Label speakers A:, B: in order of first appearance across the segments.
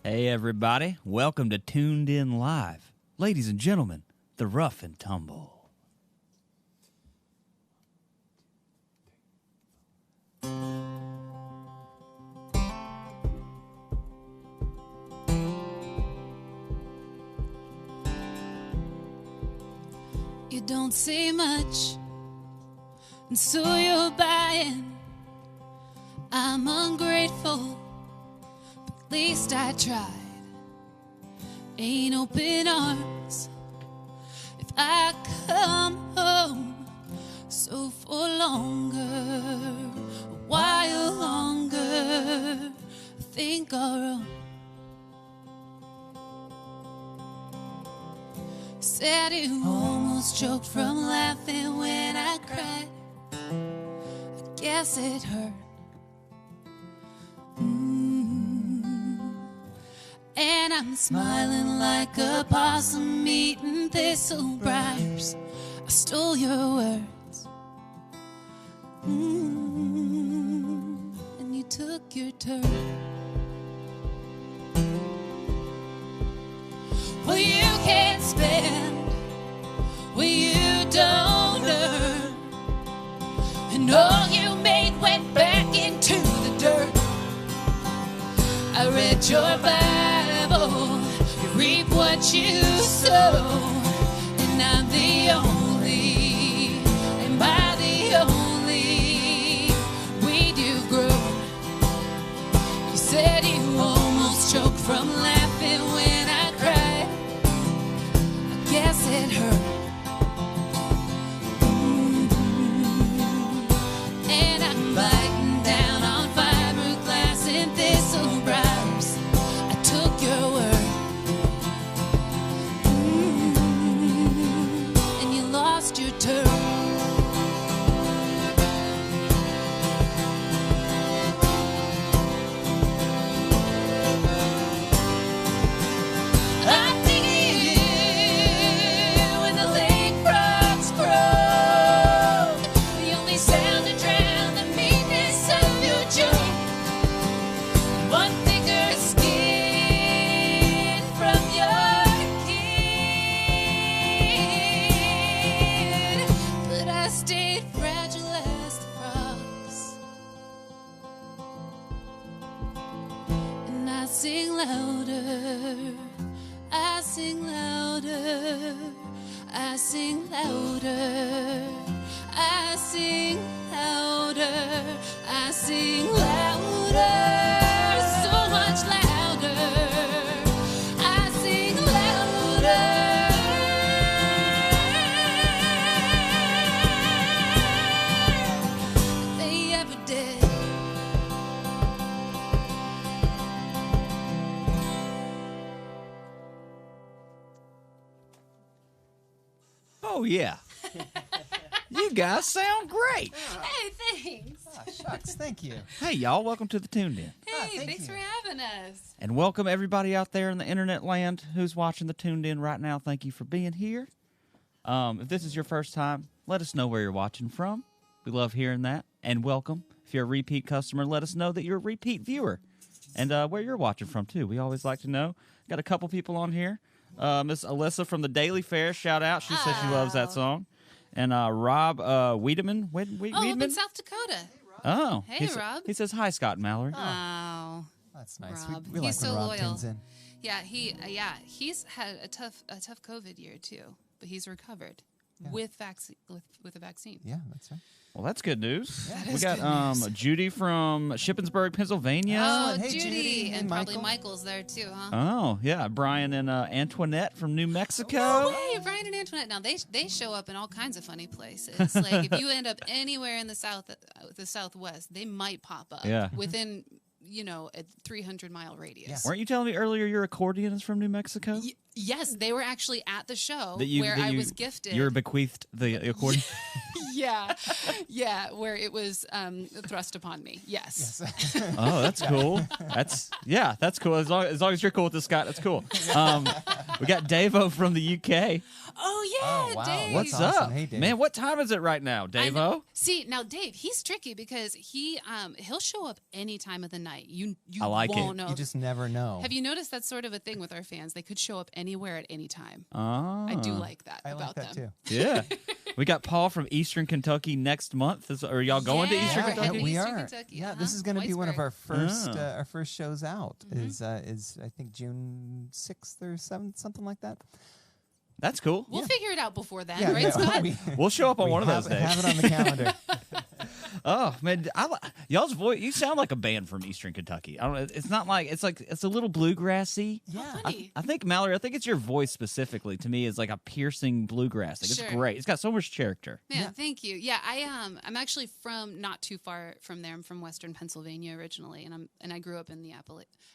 A: Hey, everybody. Welcome to Tuned In Live. Ladies and gentlemen, the Rough and Tumble.
B: You don't say much, and so you're buying. I'm ungrateful, but at least I tried. Ain't open arms if I come home. So for longer, a while longer, I think I'll run. Said you almost choked from laughing when I cried. I guess it hurt. And I'm smiling like a possum eating thistle briars. I stole your words. And you took your turn. Well, you can't spend what you don't earn, and all you made went back into the dirt. I read your Bible, you reap what you sow, and I'm the only, am I the only weed you've grown? You said you almost choked from laughing when I cried. I guess it hurt. And I'm biting down on fiberglass and thistle briars. I took your word. And you lost your turn. I'm thinking when the lake frogs croak, the only sound to drown the meanness of your joke. One thicker skin from your kid, but I stayed fragile as the frogs. And I sing louder, I sing louder, I sing louder, I sing louder, I sing louder, so much louder, I sing louder. Than they ever did.
A: Oh, yeah. You guys sound great.
B: Hey, thanks.
C: Ah, shucks, thank you.
A: Hey, y'all. Welcome to the Tuned In.
B: Hey,
C: thank
B: thanks
C: you.
B: for having us.
A: And welcome everybody out there in the internet land who's watching the Tuned In right now. Thank you for being here. If this is your first time, let us know where you're watching from. We love hearing that. And welcome. If you're a repeat customer, let us know that you're a repeat viewer. And where you're watching from, too. We always like to know. Got a couple people on here. Miss Alyssa from the Daily Fair, shout out. She says she loves that song. And Rob Wiedemann.
B: Oh, up
A: Wiedemann?
B: in South Dakota.
A: Oh.
B: Hey,
A: he
B: Rob.
A: He says, hi, Scott and Mallory.
B: Oh,
C: That's nice.
B: Rob.
C: We
B: He's
C: like when
B: so
C: Rob
B: loyal.
C: tunes in.
B: yeah, he's had a tough COVID year too, but he's recovered with a vaccine.
C: Yeah, that's right.
A: Well, that's good news.
C: Yeah,
A: We got Judy from Shippensburg, Pennsylvania.
B: Oh,
C: Hey,
B: Judy,
C: Judy. Hey,
B: and probably
C: Michael.
B: Michael's there too, huh?
A: Oh, yeah. Brian and Antoinette from New Mexico.
B: Hey, Brian and Antoinette. Now they show up in all kinds of funny places. Like if you end up anywhere in the Southwest, they might pop up.
A: Yeah.
B: Within a 300-mile radius.
C: Yeah.
A: Weren't you telling me earlier your accordion is from New Mexico?
B: Yes, they were actually at the show
A: That
B: I was gifted.
A: You were bequeathed the accordion?
B: Yeah, where it was thrust upon me. Yes.
A: Oh, that's cool. That's cool. As long as you're cool with this, Scott, that's cool. We got Davo from the UK.
B: Oh Oh yeah,
C: Oh, wow.
B: Dave.
A: What's
C: That's awesome.
A: up?
C: Hey, Dave.
A: Man, what time is it right now,
B: I
A: Dave-o?
B: know. See, now Dave, he's tricky because he'll show up any time of the night. You
A: I like it.
B: won't know.
C: You just never know.
B: Have you noticed that's sort of a thing with our fans? They could show up anywhere at any time.
A: Oh.
B: I do like that
C: I
B: about
C: like that
B: them.
C: too.
A: Yeah. We got Paul from Eastern Kentucky next month. Are y'all going to
B: Yeah.
A: Eastern
B: Yeah,
A: Kentucky?
C: we
B: Eastern
C: are.
B: Kentucky,
C: Yeah,
B: uh-huh.
C: this is going to be one of
B: Whitesburg.
C: our first shows out. Is I think June 6th or 7th, something like that.
A: That's cool.
B: We'll figure it out before then,
C: Yeah,
B: right,
C: yeah,
B: Scott?
A: We'll show up on
C: we
A: one of those days.
C: have it on the calendar.
A: Oh man, y'all's voice. You sound like a band from Eastern Kentucky. I don't. It's not like it's a little bluegrassy.
C: Yeah.
B: Funny.
A: I think Mallory. I think it's your voice specifically. To me, is like a piercing bluegrass. Like,
B: Sure.
A: It's great. It's got so much character.
B: Man, thank you. Yeah, I'm actually from not too far from there. I'm from Western Pennsylvania originally, and I grew up in the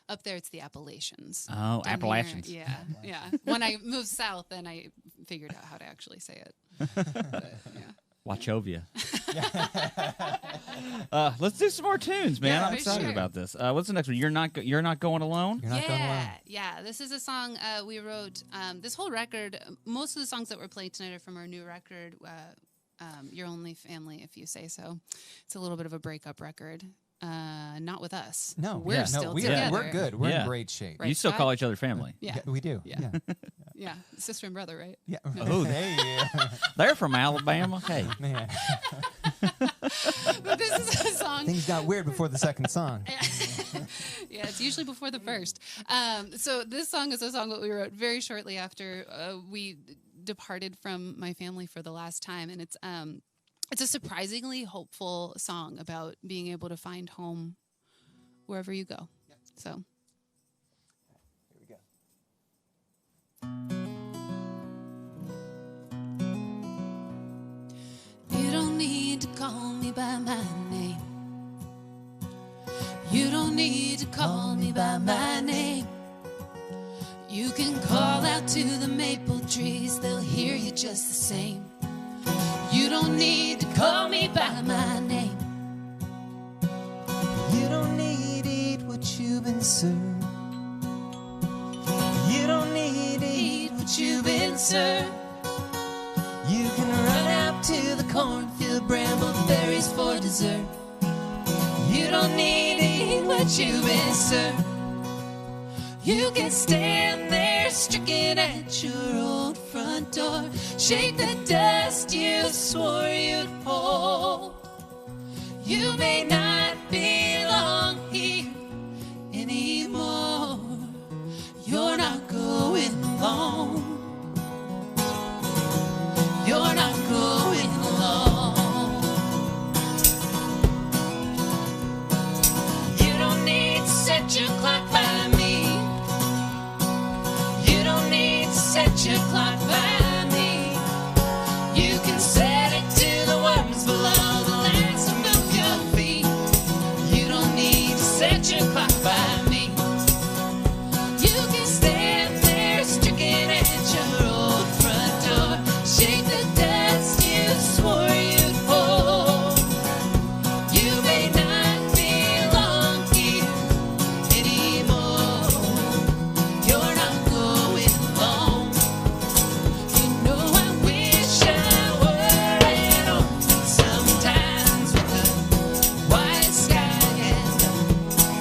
B: up there. It's the Appalachians.
A: Oh,
B: Down
A: Appalachians.
B: here, yeah. When I moved south, then I figured out how to actually say it. But, yeah.
A: Wachovia. Let's do some more tunes, man.
B: Yeah,
A: I'm
B: for
A: excited
B: sure.
A: about this. What's the next one? You're not going alone.
C: You're not going alone.
B: Yeah. This is a song we wrote. This whole record, most of the songs that we're playing tonight are from our new record, Your Only Family, If You Say So. It's a little bit of a breakup record. Not with us.
C: No,
B: we're still together.
C: We're good. We're
A: Yeah.
C: in great shape.
B: Right.
A: You still
B: Scott?
A: call each other family.
B: Yeah.
C: We do.
B: Yeah.
C: Yeah.
B: Yeah. Sister and brother, right?
C: Yeah.
A: Oh,
C: hey,
A: They're from Alabama. Hey,
C: man.
B: But this is a song.
C: Things got weird before the second song.
B: Yeah, it's usually before the first. So this song is a song that we wrote very shortly after we departed from my family for the last time, and it's a surprisingly hopeful song about being able to find home wherever you go. So.
C: Here we go.
B: You don't need to call me by my name. You don't need to call me by my name. You can call out to the maple trees, they'll hear you just the same. You don't need to call me by my name.
C: You don't need to eat what you've been served. You don't need to eat what you've been served. You can run out to the cornfield, bramble berries for dessert. You don't need to eat what you've been served. You can stand there stricken at your old front door, shake the dust you swore you'd hold. You may not belong here anymore. You're not going alone. You're not going alone. You don't need to set your clock by me. You don't need to set your clock by me. You can set it to the worms below the last of your feet. You don't need to set your clock by me. You can stand there stricken at your old front door, shake the dust you swore you'd hold. You may not belong here anymore. You're not going alone. You know I wish I were at home sometimes with the white sky and the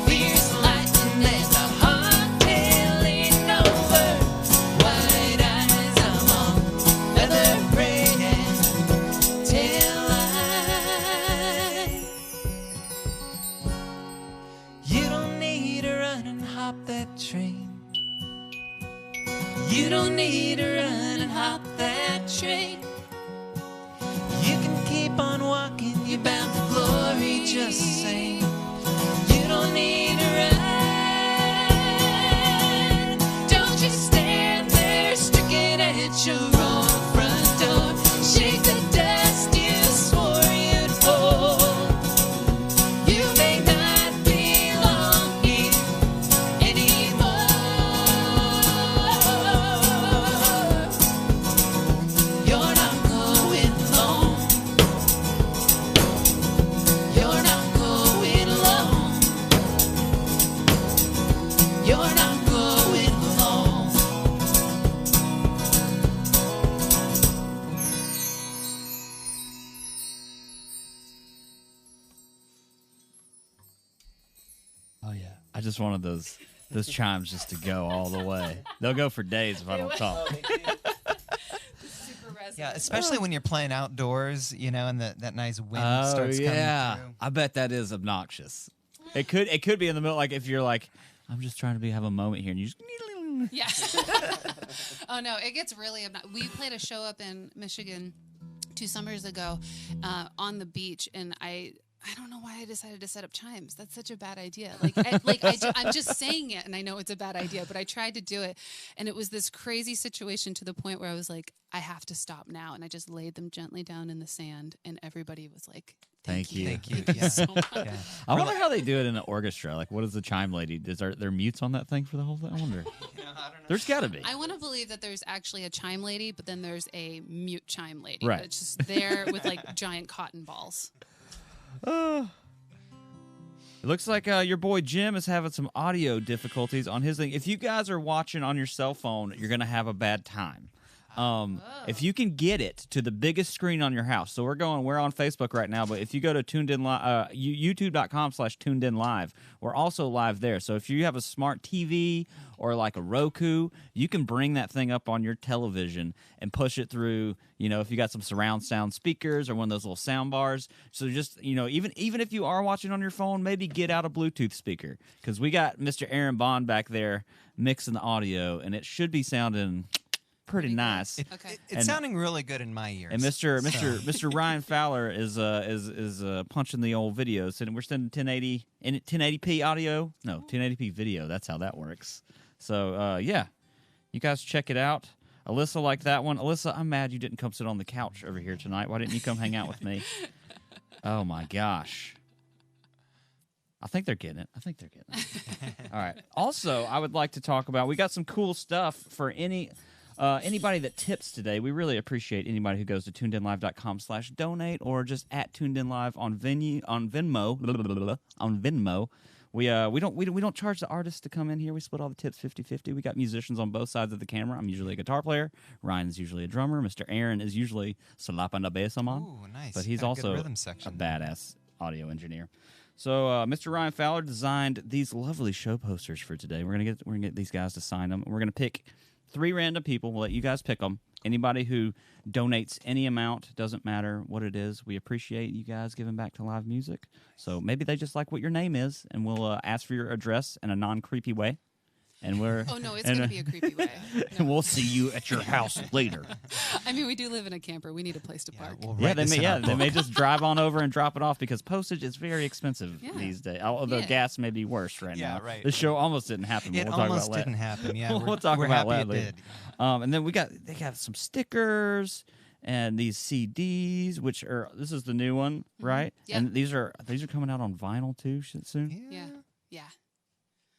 C: fierce lightning and the heart tailing over. White eyes, I'm on feather braid and tail light. You don't need to run and hop that train. You don't need to run and hop that train. You can keep on walking, you're bound for glory just the same. You don't need to run. Don't you stand there stricken at your own front door, shake the dust you swore you'd hold. You may not belong here anymore. You're not going alone. You're not going alone. You're not going alone.
A: just wanted those chimes just to go all the way. They'll go for days if I don't talk.
D: Yeah, especially when you're playing outdoors, and that nice wind starts coming through.
A: I bet that is obnoxious. It could be in the middle, like if you're like, I'm just trying to have a moment here, and you just.
B: Yeah. Oh no, it gets really obnoxious. We played a show up in Michigan 2 summers ago on the beach, and I don't know why I decided to set up chimes. That's such a bad idea. I'm just saying it, and I know it's a bad idea, but I tried to do it, and it was this crazy situation to the point where I was like, I have to stop now, and I just laid them gently down in the sand, and everybody was like, Thank you.
D: Thank you.
B: Thank you so much.
D: Yeah.
A: I wonder how they do it in an orchestra. Like, what is the chime lady? Is there mutes on that thing for the whole thing? I wonder.
D: I don't know.
A: There's got to be.
B: I want to believe that there's actually a chime lady, but then there's a mute chime lady.
A: Right.
B: It's just there with like giant cotton balls.
A: It looks like your boy Jim is having some audio difficulties on his thing. If you guys are watching on your cell phone, you're going to have a bad time. If you can get it to the biggest screen on your house. So we're on Facebook right now, but if you go to Tuneden youtube.com/Tuneden Live, we're also live there. So if you have a smart TV or like a Roku, you can bring that thing up on your television and push it through, if you got some surround sound speakers or one of those little sound bars. So just, even if you are watching on your phone, maybe get out a Bluetooth speaker, because we got Mr. Aaron Bond back there mixing the audio, and it should be sounding pretty nice.
D: It's sounding really good in my ears.
A: And Mr. Ryan Fowler is punching the old videos, and we're sending 1080p audio. No, 1080p video. That's how that works. So yeah, you guys check it out. Alyssa liked that one. Alyssa, I'm mad you didn't come sit on the couch over here tonight. Why didn't you come hang out with me? Oh my gosh. I think they're getting it. All right. Also, I would like to talk about, we got some cool stuff for anybody that tips today. We really appreciate anybody who goes to tunedenlive.com/donate or just at tunedenlive on Venmo. We don't charge the artists to come in here. We split all the tips 50-50. We got musicians on both sides of the camera. I'm usually a guitar player. Ryan's usually a drummer. Mr. Aaron is usually salapan na besamon.
D: Ooh, nice.
A: But he's
D: Got a
A: also
D: good rhythm section.
A: a badass audio engineer. So Mr. Ryan Fowler designed these lovely show posters for today. We're gonna get these guys to sign them. We're gonna pick 3 random people. We'll let you guys pick them. Anybody who donates any amount, doesn't matter what it is. We appreciate you guys giving back to live music. So maybe they just like what your name is, and we'll ask for your address in a non-creepy way. And we're
B: Oh no, it's going to be a creepy way.
A: and we'll see you at your house later.
B: I mean, we do live in a camper. We need a place to park.
D: We'll
A: Yeah,
D: write this in our
A: they
D: book.
A: may just drive on over and drop it off, because postage is very expensive
B: Yeah.
A: these days. Although
B: Yeah.
A: gas may be worse right
D: Yeah,
A: now.
D: right.
A: The show almost didn't happen. But
D: It
A: we'll talk
D: almost
A: about that.
D: didn't happen. Yeah,
A: We'll talk
D: we're
A: about
D: happy
A: that later.
D: it did.
A: And then they got some stickers and these CDs, which are, this is the new one, right?
B: Yep.
A: And these are coming out on vinyl too soon.
B: Yeah. Yeah.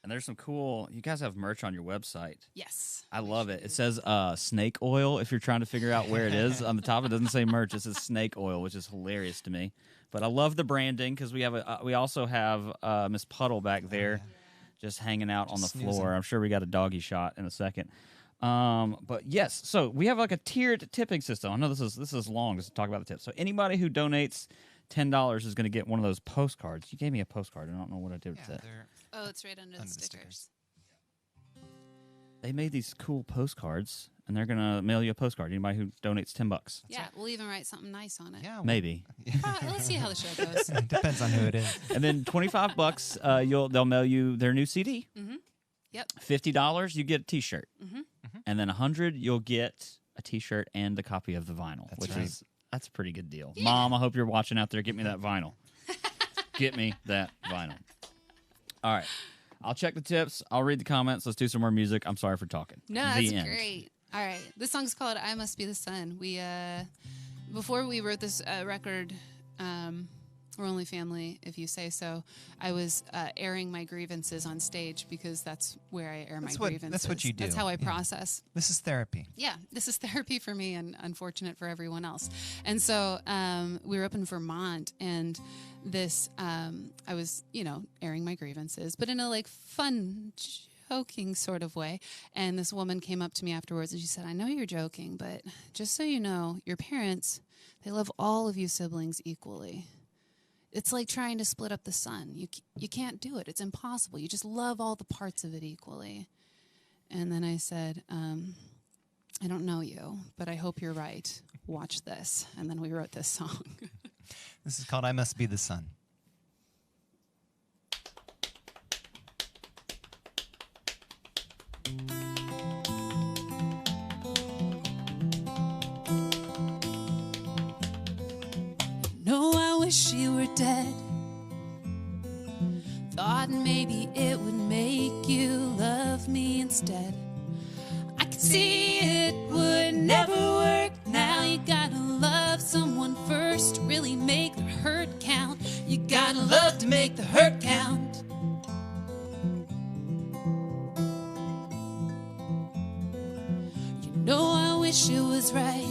A: And there's some cool. You guys have merch on your website.
B: Yes.
A: I love it. It says snake oil. If you're trying to figure out where it is on the top, it doesn't say merch. It says snake oil, which is hilarious to me. But I love the branding, because we also have Miss Puddle back there, just hanging out on the
D: Snoozing.
A: floor. I'm sure we got a doggy shot in a second. But yes, so we have like a tiered tipping system. I know this is long just to talk about the tips. So anybody who donates $10 is going to get one of those postcards. You gave me a postcard. I don't know what I did with that.
B: Oh, it's right under the
D: Under the
B: stickers.
A: They made these cool postcards, and they're going to mail you a postcard. Anybody who donates $10.
B: Yeah, we'll even write something nice on it.
D: Yeah,
A: Maybe.
B: Let's see how the show goes.
D: It depends on who it is.
A: And then $25, they'll mail you their new CD.
B: Mm-hmm. Yep.
A: $50, you get a T-shirt.
B: Mm-hmm.
A: And then $100, you'll get a T-shirt and a copy of the vinyl,
D: That's right.
A: that's a pretty good deal.
B: Yeah.
A: Mom, I hope you're watching out there. Get me that vinyl. Get me that vinyl. All right. I'll check the tips. I'll read the comments. Let's do some more music. I'm sorry for talking.
B: No,
A: The
B: that's
A: end.
B: great. All right. This song's called I Must Be the Sun. We, before we wrote this record, We're Only Family, If You Say So, I was airing my grievances on stage, because that's where I air my grievances.
D: That's what you do.
B: That's how I
D: Yeah.
B: process.
D: This is therapy.
B: Yeah, this is therapy for me, and unfortunate for everyone else. And so we were up in Vermont, and this I was, airing my grievances, but in a like fun, joking sort of way. And this woman came up to me afterwards, and she said, "I know you're joking, but just so you know, your parents, they love all of you siblings equally. It's like trying to split up the sun. You can't do it. It's impossible. You just love all the parts of it equally. And then I said, I don't know you, but I hope you're right. Watch this. And then we wrote this song.
D: This is called I Must Be the Sun.
B: No, I wish you were dead. Thought maybe it would make you love me instead. I could see it would never work. Now you gotta love someone first to really make the hurt count. You gotta love to make the hurt count. You know I wish it was right.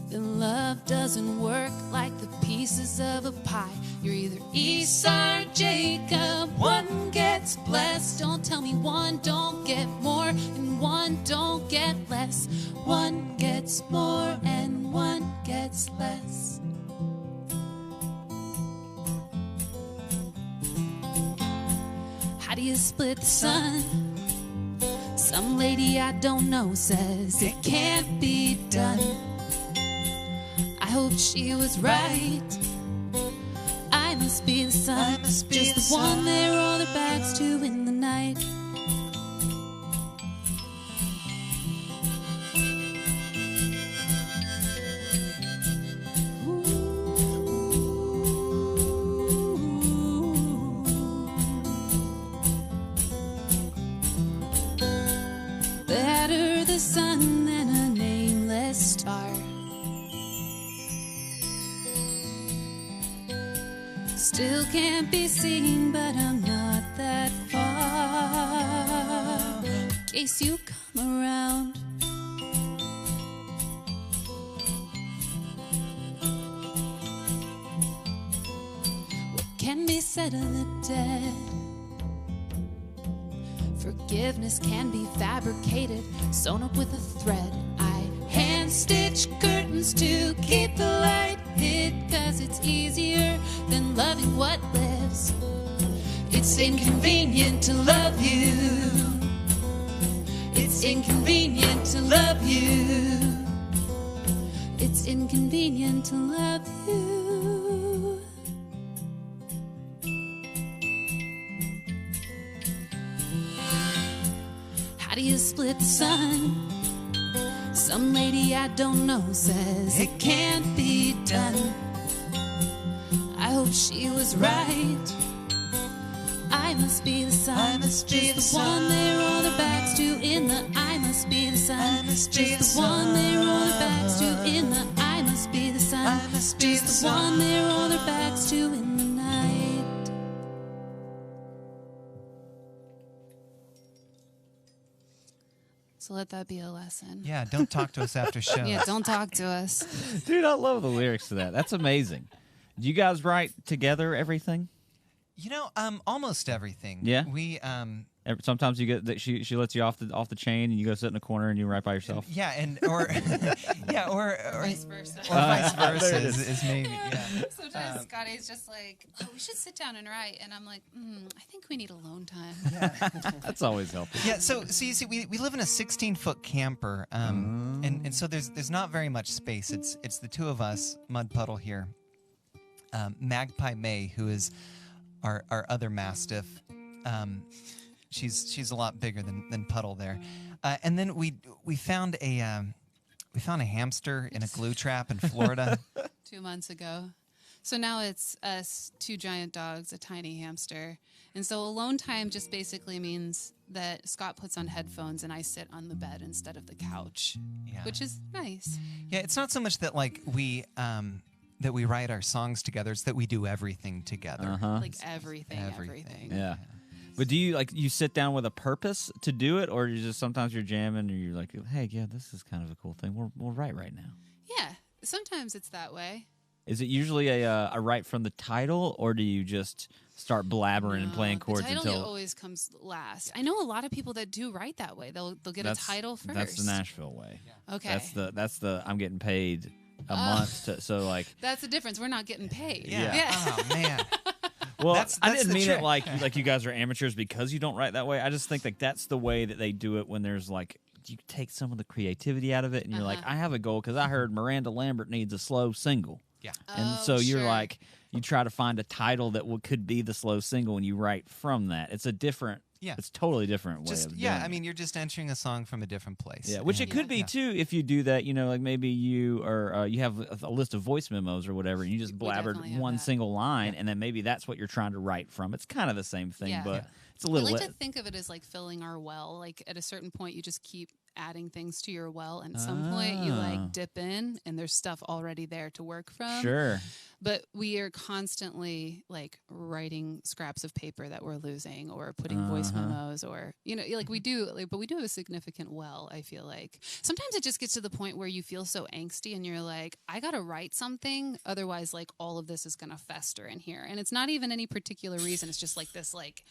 B: Then love doesn't work like the pieces of a pie. You're either Esau or Jacob. One gets blessed. Don't tell me one don't get more and one don't get less. One gets more and one gets less. How do you split the sun? Some lady I don't know says it can't be done. I hope she was right. I must be the sun, just the one they roll their backs to in the night. Better the sun than a nameless star. Still can't be seen, but I'm not that far. In case you come around. What can be said of the dead? Forgiveness can be fabricated, sewn up with a thread. I hand-stitch curtains to keep the light hid, 'cause it's easier than loving what lives. It's inconvenient to love you. It's inconvenient to love you. It's inconvenient to love you. How do you split the sun? Some lady I don't know says it can't be done. I hope she was right. I must be the sun, just the one they roll their backs to in the I must be the sun, just the one they roll their backs to in the I must be the sun, just the one they roll their backs to in the night. So let that be a lesson.
D: Yeah, don't talk to us after shows.
B: Yeah, don't talk to us.
A: Dude, I love the lyrics to that. That's amazing. Do you guys write together everything?
D: You know, almost everything.
A: Yeah?
D: We
A: Sometimes you get that she lets you off the chain and you go sit in a corner and you write by yourself.
D: yeah, and or yeah, or
B: Vice versa.
D: Or vice versa
A: There it is.
D: is maybe. Yeah.
B: Sometimes Scotty's just like, oh, we should sit down and write. And I'm like, I think we need alone time.
A: That's always helpful.
D: Yeah, so you see, we live in a 16-foot camper, and so there's not very much space. It's the two of us, Mud Puddle here, Magpie May, who is our other mastiff. She's a lot bigger than Puddle there, and then we found a hamster in a glue trap in Florida
B: 2 months ago. So now it's us, two giant dogs, a tiny hamster. And so alone time just basically means that Scott puts on headphones and I sit on the bed instead of the couch, which is nice.
D: Yeah, it's not so much that like we write our songs together; it's that we do everything together.
B: Like everything.
A: Yeah. But do you sit down with a purpose to do it, or you just sometimes you're jamming and you're like, hey, yeah, this is kind of a cool thing. We'll write right now.
B: Yeah, sometimes it's that way.
A: Is it usually a write from the title, or do you just start blabbering and playing chords
B: the title
A: until
B: always comes last? I know a lot of people that do write that way. They'll get a title first.
A: That's the Nashville way.
B: Okay.
A: That's the I'm getting paid a month. So like,
B: That's the difference. We're not getting paid.
D: Yeah. Oh man.
A: well,
D: That's
A: I didn't
D: the
A: mean
D: trick.
A: it like you guys are amateurs because you don't write that way. I just think like that's the way that they do it when there's like you take some of the creativity out of it, and you're like, I have a goal because I heard Miranda Lambert needs a slow single.
D: Yeah.
A: And
B: Oh,
A: so you're
B: sure.
A: like, you try to find a title that could be the slow single, and you write from that. It's a different, it's totally different way
D: Just
A: of doing
D: I
A: it.
D: mean, you're just entering a song from a different place.
A: Yeah, which it could be too if you do that. You know, like maybe you or you have a list of voice memos or whatever, and you just
B: We definitely
A: blabbered
B: have
A: one
B: that.
A: single line, and then maybe that's what you're trying to write from. It's kind of the same thing,
B: Yeah.
A: but
B: Yeah.
A: it's a
B: I
A: little.
B: like to think of it as like filling our well. Like at a certain point, you just keep adding things to your well, and at some point you
A: Ah.
B: like dip in, and there's stuff already there to work from.
A: Sure.
B: But we are constantly like writing scraps of paper that we're losing, or putting voice memos, or like we do. Like, but we do have a significant well. I feel like sometimes it just gets to the point where you feel so angsty, and you're like, I gotta write something, otherwise, like all of this is gonna fester in here. And it's not even any particular reason. It's just like this like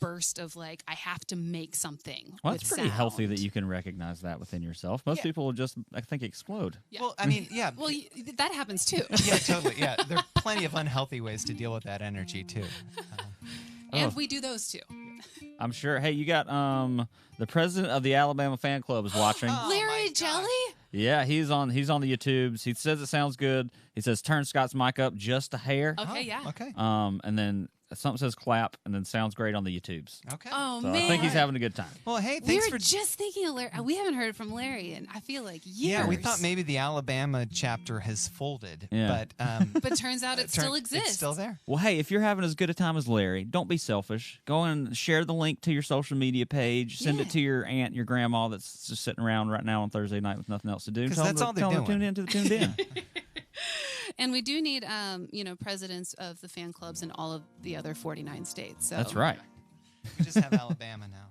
B: burst of like I have to make something.
A: Well,
B: with
A: it's pretty healthy
B: sound.
A: that you can recognize that within yourself. Most people will just, I think, explode.
B: Yeah.
D: Well, I mean, yeah.
B: Well, that happens too.
D: Yeah, totally. Yeah, there are plenty of unhealthy ways to deal with that energy too.
B: And we do those too.
A: I'm sure. Hey, you got the president of the Alabama fan club is watching.
B: Larry Jelly?
A: Yeah, he's on the YouTubes. He says it sounds good. He says turn Scott's mic up just a hair.
B: Okay, yeah.
D: Okay.
A: And then something says clap, and then sounds great on the YouTubes.
D: Okay.
B: Oh,
A: So
B: man.
A: I think he's having a good time.
D: Well, hey,
B: We
D: thanks
B: were
D: for.
B: just thinking of Larry. We haven't heard from Larry in, I feel like, years.
D: Yeah, we thought maybe the Alabama chapter has folded,
A: Yeah.
D: but
B: But turns out it still exists.
D: It's still there.
A: Well, hey, if you're having as good a time as Larry, don't be selfish. Go and share the link to your social media page. Send it
B: Yeah.
A: to your aunt, your grandma that's just sitting around right now on Thursday night with nothing else to do.
D: 'Cause
A: Tell them
D: that's
A: to-
D: all they're
A: tell them to
D: doing.
A: tune in to the Tuned In.
B: And we do need, presidents of the fan clubs in all of the other 49 states. So
A: That's right.
D: We just have Alabama now.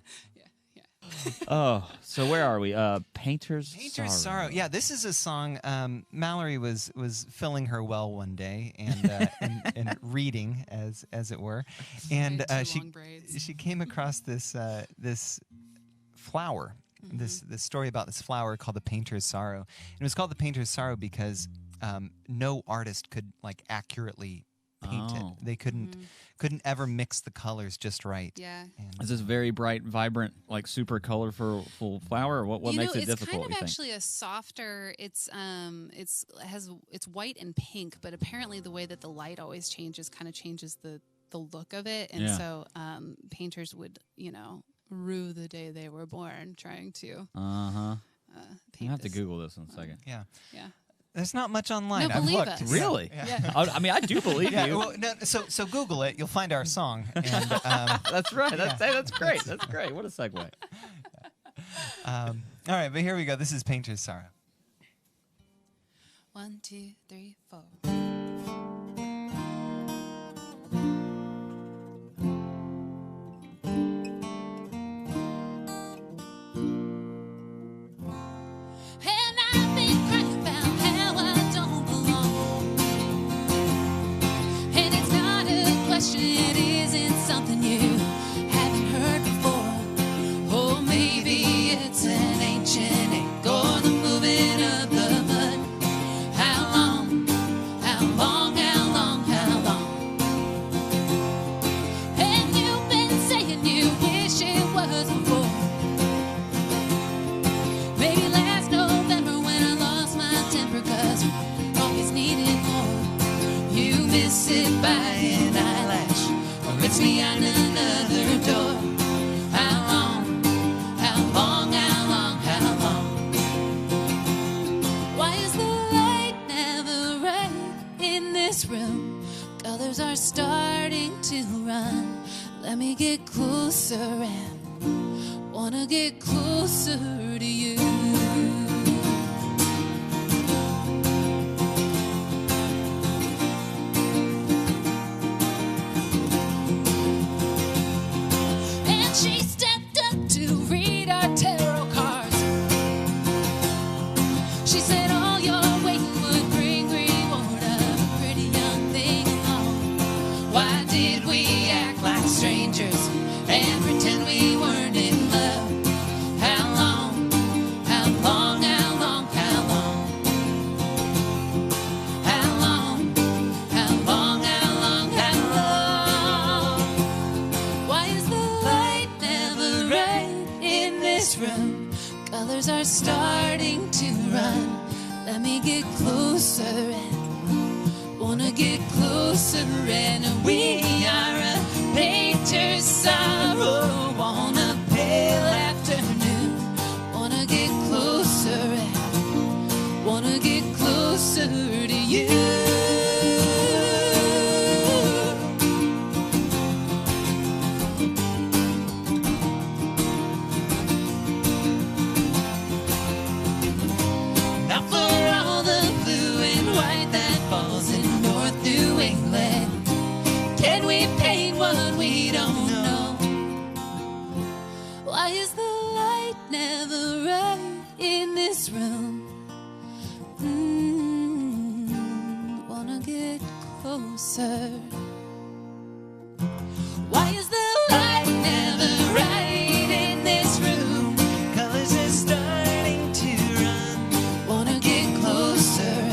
A: Oh, so where are we? Painter's
D: Painter's Sorrow. Yeah, this is a song. Mallory was filling her well one day and reading, as it were, and
B: Very
D: she
B: long braids.
D: she came across this flower. This story about this flower called the Painter's Sorrow. And it was called the Painter's Sorrow because no artist could like accurately paint it. They couldn't ever mix the colors just right.
B: Yeah.
D: And,
A: Is this very bright, vibrant, like super colorful flower? Or what makes it
B: it's
A: difficult?
B: kind of
A: you think?
B: actually a softer. It's white and pink, but apparently the way that the light always changes kind of changes the look of it, and
A: Yeah.
B: so painters would rue the day they were born trying to paint.
A: I have to
B: this.
A: Google this in a second.
D: yeah.
B: Yeah.
D: There's not much online.
B: No,
D: I've
B: believe
D: looked.
B: us.
A: Really?
B: Yeah.
A: I mean, I do believe
D: Yeah,
A: you.
D: well, no, so Google it. You'll find our song. And,
A: That's right. That's great. That's great. What a segue.
D: all right, but here we go. This is Painter's Sorrow.
B: 1, 2, 3, 4.
C: And I've been crying about how I don't belong. And it's not a question, it isn't something you haven't heard before. Or maybe it's an ancient echo, the moving of the mud. How long, how long, how long, how long? And you've been saying you wish it was before. Maybe last November when I lost my temper, 'cause we always needed more. You miss it by an eyelash, or it's behind another door. How long, how long, how long, how long? Why is the light never right in this room? Colors are starting to run. Let me get closer and wanna get closer to you. And she stepped up to read our tarot cards. She said all your waiting would bring reward of a pretty young thing along. Why did we act like strangers and pretend we weren't in love? How long,
B: Colors are starting to run. Let me get closer and wanna get closer. And we are a painter's sorrow on a pale afternoon. Wanna get closer and wanna get closer to you. Why is the light never right in this room? Wanna get closer. Why is the light never right in this room?
D: Colors are starting to run.
B: Wanna get closer.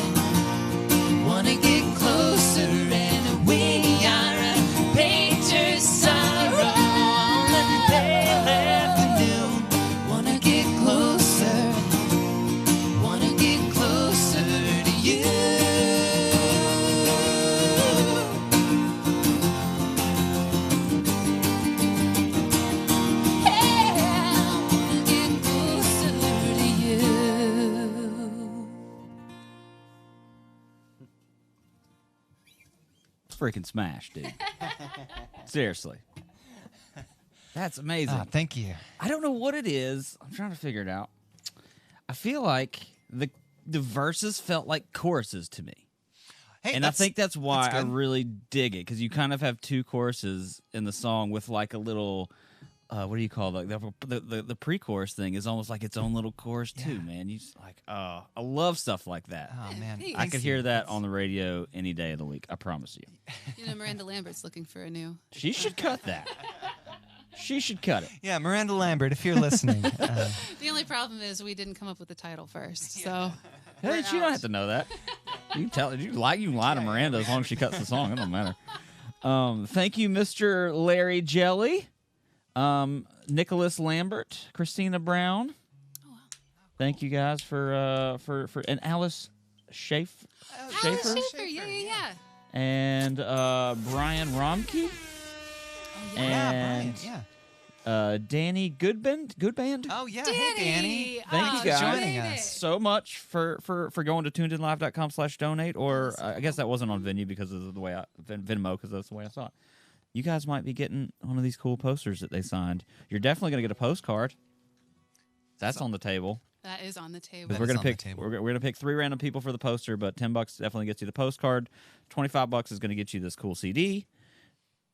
B: Wanna get closer. And we are a painter's sorrow.
A: Freaking smash, dude. Seriously. That's amazing.
D: Thank you.
A: I don't know what it is. I'm trying to figure it out. I feel like the verses felt like choruses to me.
D: Hey,
A: and I think that's why I
D: good.
A: really dig it, because you kind of have two choruses in the song with like a little, what do you call it? The pre-chorus thing is almost like its own little chorus too, man. You just like, I love stuff like that.
D: Oh man,
B: Thanks.
A: I could hear that on the radio any day of the week. I promise you.
B: You know, Miranda Lambert's looking for a new.
A: She should cut that. She should cut it.
D: Yeah, Miranda Lambert, if you're listening.
B: The only problem is we didn't come up with the title first, so.
A: Hey, she don't have to know that. You can tell. You can lie to Miranda as long as she cuts the song. It don't matter. Thank you, Mr. Larry Jelly, Nicholas Lambert, Christina Brown.
B: Oh, wow.
A: Thank you guys for and Alice Schaefer.
B: Alice Schaefer, yeah.
A: And Brian Romke. And Danny Goodband.
D: Oh yeah, hey Danny.
A: Thank you guys
D: joining us.
A: so much for going to tunedenlive.com/donate, or I guess that wasn't on Venue because of the way Venmo, because that's the way I saw it. You guys might be getting one of these cool posters that they signed. You're definitely going to get a postcard. That's on the table.
B: That is on the table.
A: We're gonna pick 3 random people for the poster, but $10 definitely gets you the postcard. $25 is going to get you this cool CD.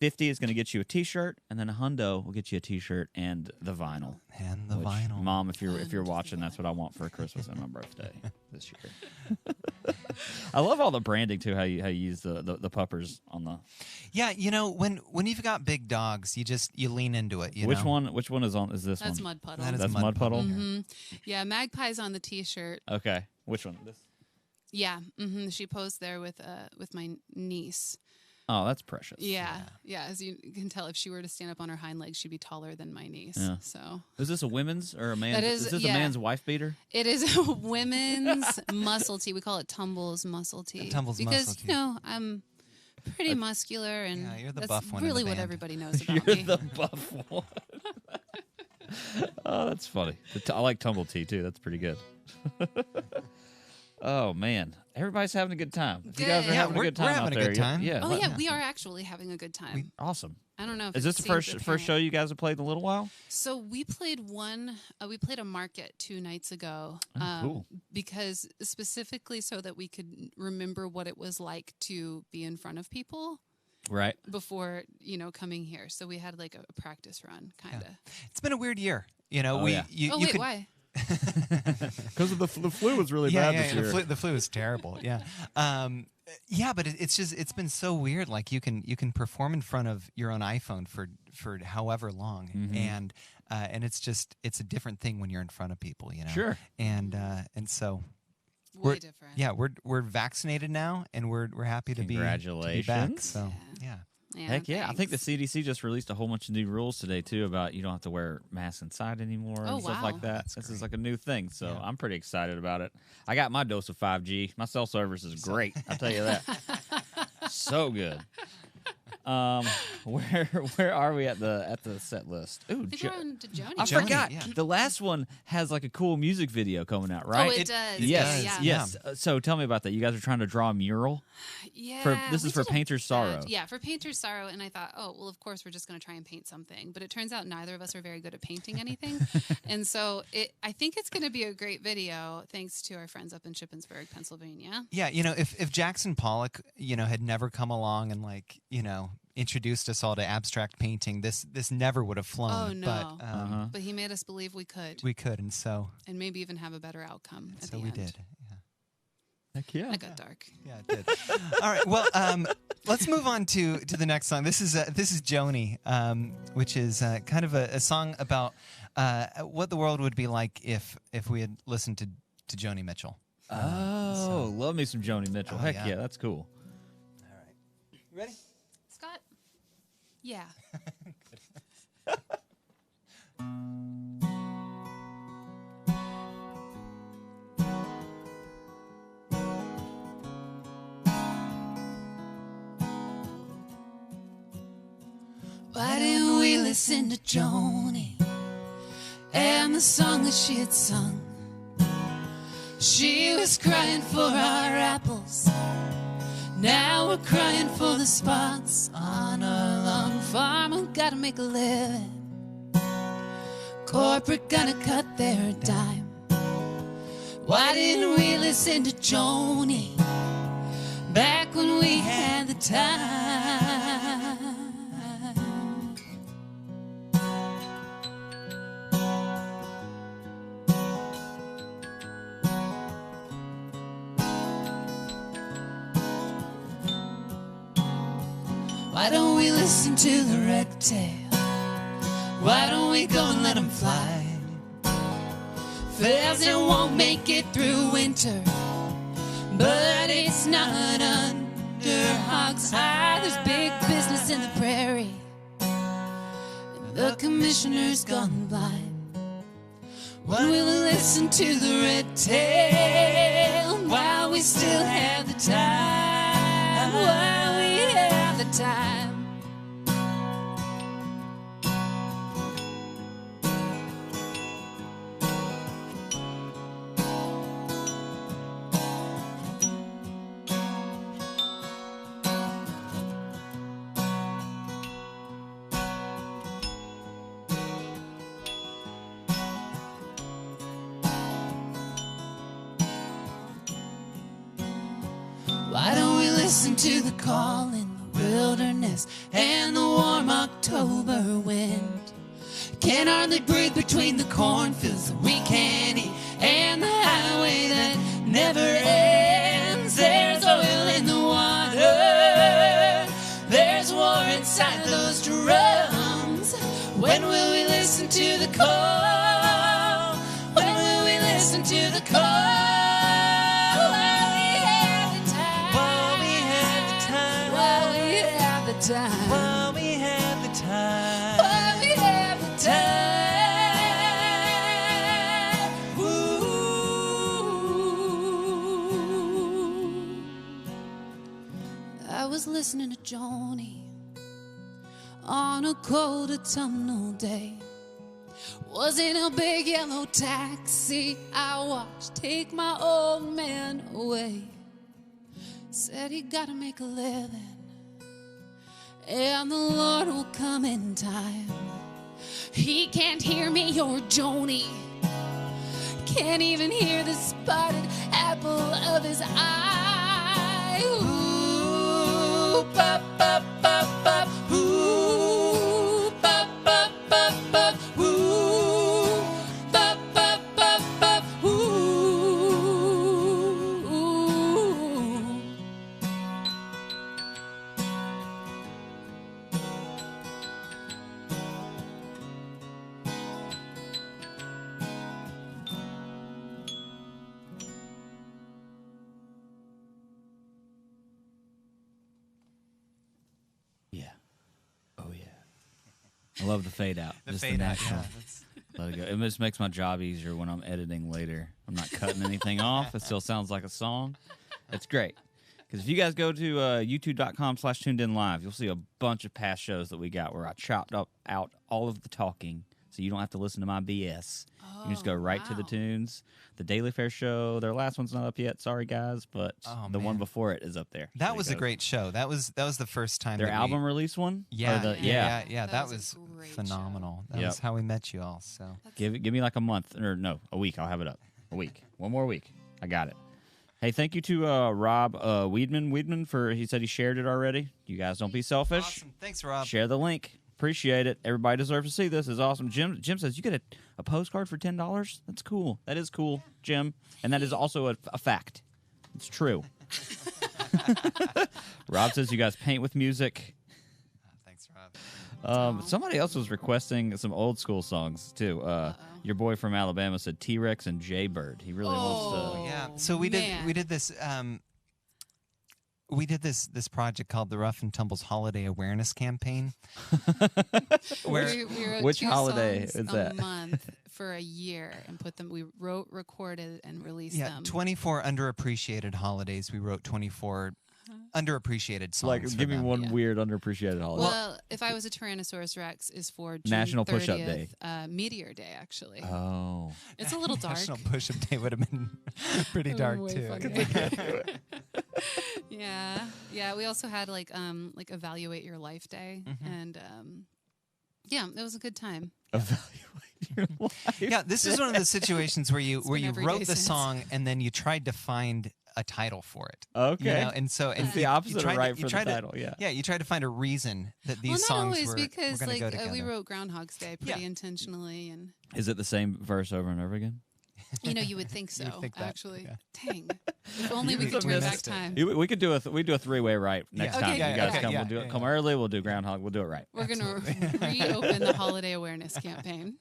A: $50 is going to get you a T-shirt, and then $100 will get you a T-shirt and the vinyl.
D: And the
A: Which,
D: vinyl.
A: Mom, if you're watching, that's what I want for Christmas and my birthday this year. I love all the branding too. How you use the puppers on the.
D: Yeah, you know, when you've got big dogs, you lean into it.
A: Which one is this
B: That's
A: one?
B: Mud Puddle.
D: That is
A: That's
D: Mud
A: Mud Puddle.
B: Mm-hmm. Yeah, Magpie's on the T-shirt.
A: Okay, which one? This.
B: Yeah, she posed there with my niece.
A: Oh, that's precious.
B: Yeah. As you can tell, if she were to stand up on her hind legs, she'd be taller than my niece.
A: Yeah.
B: So
A: is this a women's or a man's?
B: That
A: Is this a man's wife beater?
B: it is a women's muscle tee. We call it Tumble's muscle tee.
D: Tumble's
B: because
D: muscle tee.
B: you know I'm pretty muscular, and
D: Yeah, you're the
B: that's
D: buff one in
B: really
D: the
B: what
D: band.
B: everybody knows
A: You're
B: about me.
A: the buff one. Oh, that's funny. I like Tumble Tea too. That's pretty good. Oh man, everybody's having a good time. If you guys are
B: Good.
A: having a
D: we're
A: good time
D: having
A: out
D: a
A: there,
D: good time.
A: Yeah.
B: Oh
A: let-
B: yeah, we are actually having a good time.
A: Awesome.
B: I don't know if
A: Is this
B: it
A: the first
B: seems
A: first show
B: apparent.
A: you guys have played in a little while?
B: So we played we played a market 2 nights ago.
A: Cool.
B: Because specifically so that we could remember what it was like to be in front of people
A: Right.
B: before, coming here. So we had like a practice run, kind of.
D: It's been a weird year. You know,
A: Oh, yeah.
B: Why?
A: Because of the flu was really
D: The flu is terrible. Yeah, but it's been so weird. Like you can perform in front of your own iPhone for however long, and it's a different thing when you're in front of people. You know,
A: Sure.
D: And so
B: Way different.
D: yeah, we're vaccinated now, and we're happy to be back.
A: Congratulations.
D: So yeah.
A: Heck yeah. I think the
B: thanks.
A: CDC just released a whole bunch of new rules today, too, about you don't have to wear masks inside anymore
B: Oh,
A: and stuff
B: wow.
A: like that.
D: That's
A: This
D: great.
A: is like a new thing, so
D: Yeah.
A: I'm pretty excited about it. I got my dose of 5G. My cell service is great. I'll tell you that. So good. Where are we at the set list? Ooh,
B: I think we're on to Joni.
A: I
D: Joni,
A: forgot.
D: yeah.
A: The last one has like a cool music video coming out, right?
B: Oh, it
D: It-
B: does.
D: it
A: Yes,
B: Yeah.
A: yes. So tell me about that. You guys are trying to draw a mural.
B: Yeah.
A: This
B: we
A: is for
B: did a
A: Painter's Sorrow.
B: Yeah, for Painter's Sorrow. And I thought, oh, well, of course, we're just going to try and paint something. But it turns out neither of us are very good at painting anything. And so I think it's going to be a great video, thanks to our friends up in Shippensburg, Pennsylvania.
D: Yeah, if Jackson Pollock, had never come along and introduced us all to abstract painting, this never would have flown.
B: Oh, no.
D: But
B: But he made us believe we could.
D: we could, and so
B: And maybe even have a better outcome at the
D: we
B: end.
D: did. Yeah.
A: Heck yeah.
B: That got dark.
D: Yeah, it did. All right. Well, let's move on to the next song. This is Joni, which is kind of a song about what the world would be like if we had listened to Joni Mitchell.
A: Oh, love me some Joni Mitchell.
D: Oh,
A: Heck
D: yeah.
A: yeah, that's cool.
D: All right. You ready?
B: Scott? Yeah. Why didn't we listen to Joni and the song that she had sung? She was crying for our apples. Now we're crying for the spots on our long farm. We gotta make a living. Corporate gonna cut their dime. Why didn't we listen to Joni back when we had the time? Why don't we listen to the red tail? Why don't we go and let them fly? Pheasant won't make it through winter, but it's not under hog's high. There's big business in the prairie, and the commissioner's gone blind. When will we listen to the red tail while we still have the time? While we have the time. Why don't we listen to the call in the wilderness and the warm October wind? Can hardly breathe between the cornfields that we can't eat and the highway that never ends. There's oil in the water, there's war inside those drums. When will we listen to the call? When will we listen to the call? Time.
D: While we have the time.
B: While we have the time. Ooh. I was listening to Joni on a cold autumnal day. Was in a big yellow taxi I watched take my old man away. Said he gotta make a living, and the Lord will come in time. He can't hear me or Joni, can't even hear the spotted apple of his eye. Ooh, pop, pop, pop, pop. Ooh, pop, pop, pop, pop. Ooh, pop, pop, pop, pop. Ooh.
A: I love the fade out.
D: The
A: Just
D: fade
A: the
D: out,
A: natural.
D: yeah. That's,
A: Let it go. It just makes my job easier when I'm editing later. I'm not cutting anything off. It still sounds like a song. It's great. Because if you guys go to youtube.com/tunedinlive, you'll see a bunch of past shows that we got where I chopped out all of the talking, so you don't have to listen to my BS. You can just go right to the
B: wow.
A: tunes. The Daily Fair show, their last one's not up yet. Sorry, guys, but
D: Oh,
A: the one
D: man.
A: before it is up there.
D: that
A: So
D: was
A: you
D: a
A: go-
D: great show. That was the first time
A: Their
D: that
A: album release one?
D: Yeah,
A: Or the-
D: yeah.
B: That
D: That
B: was a
D: was
B: great show.
D: phenomenal. That
A: Yep.
D: was how we met you all. So
A: Give me like a month, or no, a week. I'll have it up. A week. One more week. I got it. Hey, thank you to Rob Weedman for, he said he shared it already. You guys don't be selfish.
D: awesome. Thanks, Rob.
A: Share the link. Appreciate it. Everybody deserves to see this. It's awesome. Jim says you get a postcard for $10. That's cool. That is cool, Jim. And that is also a fact. It's true. Rob says you guys paint with music.
D: Thanks, Rob.
A: Somebody else was requesting some old school songs too. Your boy from Alabama said T-Rex and Jaybird. He really wants to.
D: Yeah. So we
B: man.
D: did this project called the Rough and Tumbles Holiday Awareness Campaign. where
B: We wrote
A: Which
B: 2
A: holiday
B: songs
A: is that?
B: a month for a year and put them. We wrote, recorded, and released them.
D: 24 underappreciated holidays. We wrote 24 underappreciated songs.
A: Like,
D: for
A: give me
D: them.
A: one
B: Yeah.
A: weird underappreciated holiday.
B: Well, if I was a Tyrannosaurus Rex, is for June
A: National
B: 30th,
A: Push-Up Day.
B: Meteor Day, actually.
A: Oh.
B: It's a little dark.
D: National Push-Up Day would have been pretty dark
B: Way
D: too.
B: funnier. Yeah. We also had like Evaluate Your Life Day, and yeah, it was a good time.
A: Evaluate your life.
D: Yeah, this is one of the situations where you
B: been every
D: wrote
B: day
D: the
B: since.
D: song and then you tried to find a title for it.
A: Okay.
D: You know, and so and
A: It's the
D: you
A: opposite of
D: tried to-
A: right
D: you
A: for the
D: tried to-
A: title, yeah.
D: Yeah, you tried to find a reason that these
B: Well, not
D: songs
B: always
D: were
B: because
D: going to go
B: like
D: together.
B: we wrote Groundhog's Day pretty intentionally, and
A: Is it the same verse over and over again?
B: you would think so.
D: would think that,
B: actually,
D: yeah.
B: dang! If only we
D: We
B: could turn back
D: missed it.
B: time.
A: We could do a 3-way right next
D: Yeah.
A: time.
B: Okay,
A: you guys
B: okay,
A: come.
D: yeah,
A: We'll do it.
D: yeah,
A: Come
D: yeah.
A: early. We'll do Groundhog. We'll do it right.
B: We're gonna reopen the holiday awareness campaign.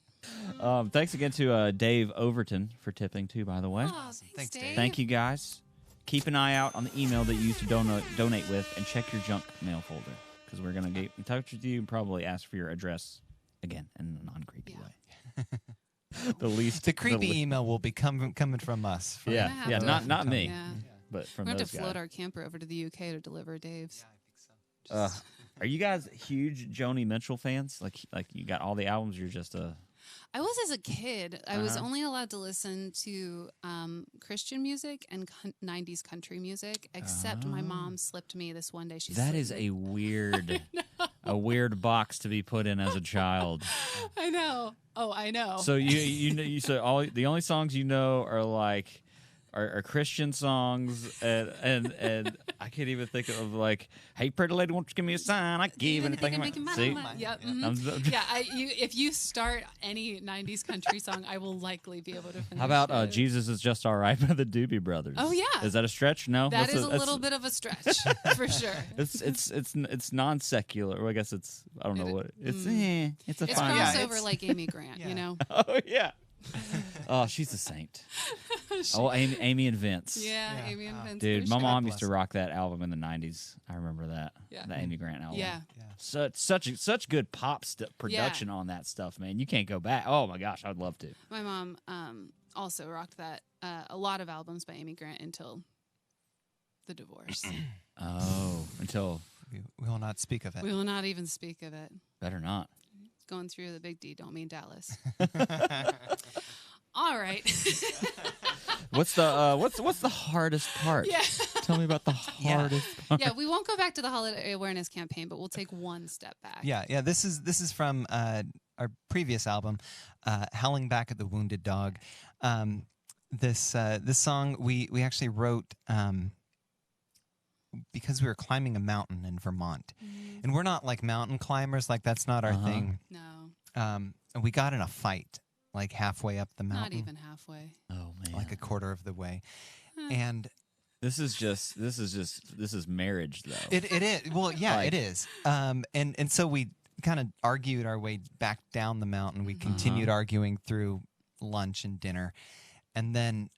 A: Thanks again to Dave Overton for tipping too. By the way,
B: Oh,
D: Thanks, Dave.
A: thank you guys. Keep an eye out on the email that you used to donate with, and check your junk mail folder because we're gonna get in touch with you and probably ask for your address again in a non-creepy
B: Yeah.
A: way. the least
D: The creepy
A: the
D: email will be coming from us.
B: We're
A: yeah,
B: gonna have
A: yeah,
B: to-
A: not me,
B: Yeah.
A: but from
B: We're going
A: those
B: to float
A: guys.
B: our camper over to the UK to deliver Dave's.
A: Are you guys huge Joni Mitchell fans? Like you got all the albums. You're just a
B: I was as a kid. I was
A: Uh-huh.
B: only allowed to listen to Christian music and 90s country music, except my mom slipped me this one day. She
A: That
B: slipped
A: is
B: me.
A: a weird box to be put in as a child.
B: I know. Oh, I know.
A: So so all the only songs you know are like are Christian songs and I can't even think of like, hey pretty lady, won't you give me a sign? I give anything. See,
B: Yep. If you start any 90s country song, I will likely be able to finish.
A: how about
B: it.
A: Jesus Is Just All Right by the Doobie Brothers?
B: Oh, yeah.
A: Is that a stretch? No,
B: That is a
A: that's-
B: little bit of a stretch, for sure.
A: It's non secular. Well, I guess it's I don't know what it's. It's a
B: It's
A: fine.
D: Yeah,
B: crossover
D: it's-
B: like Amy Grant, you know?
A: Oh yeah. Oh, she's a saint. Oh, Amy and Vince.
B: Yeah,
D: Yeah.
B: Amy and Vince.
A: Dude,
B: for
A: my
B: sure.
A: mom
D: bless
A: used to
D: her.
A: rock that album in the '90s. I remember that.
B: Yeah.
A: The Amy Grant album.
B: Yeah.
A: Such good pop production on that stuff, man. You can't go back. Oh my gosh, I'd love to.
B: My mom also rocked that a lot of albums by Amy Grant until the divorce.
A: Oh, until
D: We will not speak of it.
B: We will not even speak of it.
A: better not.
B: Going through the big D, don't mean Dallas. All right.
A: What's the hardest part?
B: Yeah.
A: Tell me about the hardest part.
B: Yeah, we won't go back to the holiday awareness campaign, but we'll take one step back.
D: Yeah. This is from our previous album, "Howling Back at the Wounded Dog." This song we actually wrote because we were climbing a mountain in Vermont, and we're not like mountain climbers. Like that's not our thing.
B: No,
D: And we got in a fight like halfway up the mountain,
B: not even halfway.
A: Oh man.
D: like a quarter of the way, and
A: This is marriage though.
D: it is. Well, yeah,
A: Like-
D: it is. And so we kind of argued our way back down the mountain. We continued arguing through lunch and dinner, and then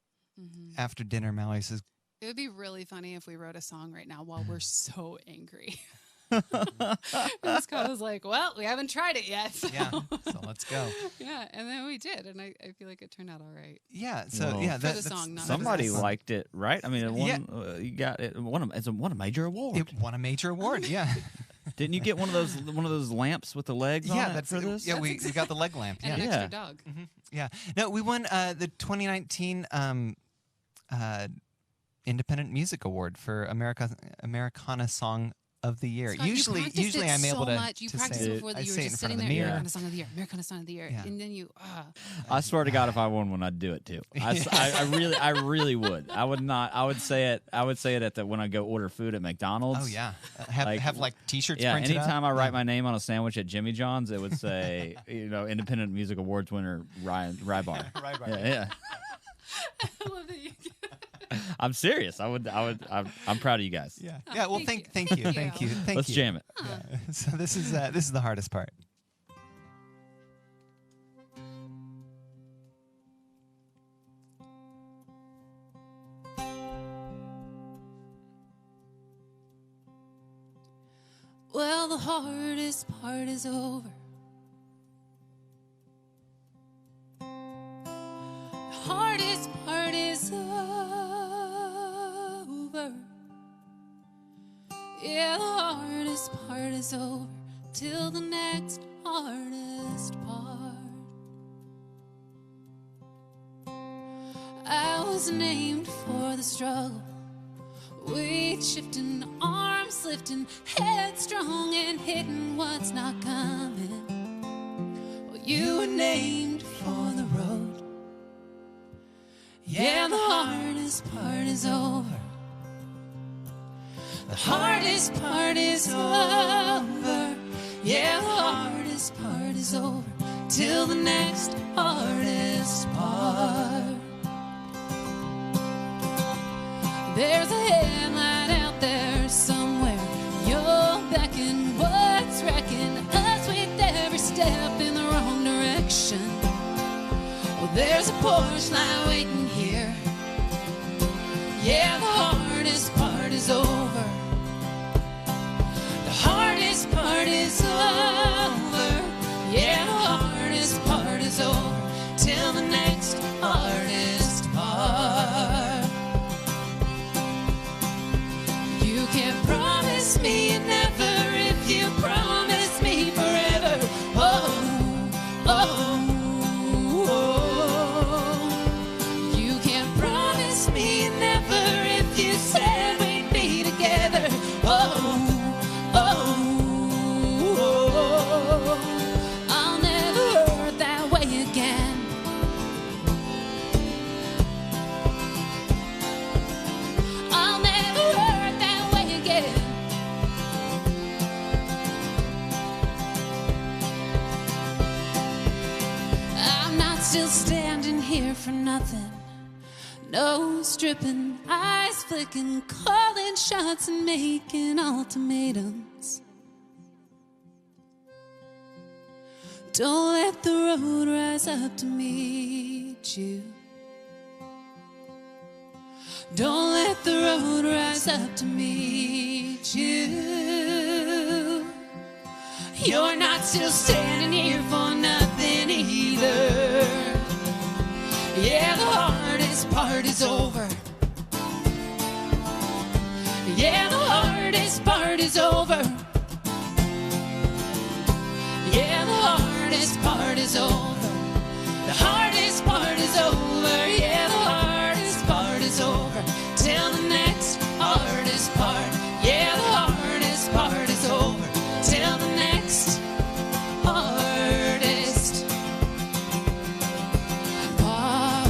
D: after dinner, Mallory says,
B: It would be really funny if we wrote a song right now while we're so angry. And Scott was like, well, we haven't tried it yet. So.
D: Yeah, so let's go.
B: Yeah, and then we did, and I feel like it turned out all right.
D: Yeah, so
A: Well,
D: yeah,
B: For the song, not
A: Somebody
B: for us.
A: liked it, right? I mean, it won,
D: Yeah.
A: you got it. Won a major award.
D: it won a major award. Yeah,
A: Didn't you get one of those lamps with the legs on
D: yeah,
A: it
D: that's
A: for this?
D: Yeah, we got the leg lamp.
B: And
D: Yeah,
B: an
A: Yeah.
B: extra dog.
D: yeah. No, we won the 2019 Independent Music Award for Americana Song of the Year.
B: Scott,
D: usually
B: you
D: I'm able to
B: much. You
D: to
B: practiced
D: say it.
B: before that
D: I
B: you were
D: say it in
B: just
D: front
B: sitting
D: of
B: there.
D: the mirror.
B: Americana Song of the Year, Americana Song of the Year,
D: Yeah.
B: and then you.
A: I swear to God, if I won one, I'd do it too. I really would. I would not. I would say it. I would say it at the when I go order food at McDonald's.
D: Oh yeah,
A: Like-
D: have T-shirts.
A: Yeah,
D: printed
A: anytime
D: out.
A: I write my name on a sandwich at Jimmy John's, it would say, Independent Music Awards winner Ryan Rybar.
D: Rybar.
A: Yeah.
B: I love that you.
A: I'm serious. I'm proud of you guys.
D: Yeah. Yeah. Well,
B: thank
D: thank
B: you.
D: you.
B: Thank
D: Thank
B: you.
D: you. Thank
A: Let's
D: you.
A: jam it.
D: Yeah. So this is the hardest part.
B: Well, the hardest part is over. The hardest part is over. Yeah, the hardest part is over till the next hardest part. I was named for the struggle. Weight shifting, arms lifting, headstrong and hitting what's not coming. Well, you were named for the road. Yeah, the hardest part is over. The hardest part is over. Yeah, the hardest part is over till the next hardest part. There's a headlight out there somewhere. You're beckoning, what's wrecking us with every step in the wrong direction. Well, there's a porch light waiting here. Yeah, the hardest part is over. The hardest part is over. Yeah, the hardest part is over till the next hardest part. You can't promise me never if you promise me forever. Oh, oh, oh. You can't promise me never if you said we'd be together. Oh, oh, oh. I'll never hurt that way again. I'll never hurt that way again. I'm not still standing here for nothing. Nose dripping, eyes flicking, calling shots and making ultimatums. Don't let the road rise up to meet you. Don't let the road rise up to meet you. You're not still standing here for nothing either. Yeah, the hardest part is over. Yeah, the hardest part is over. Yeah, the hardest part is over. The hardest part is over. Yeah, the hardest part is over till the next hardest part. Yeah, the hardest part is over till the next hardest part.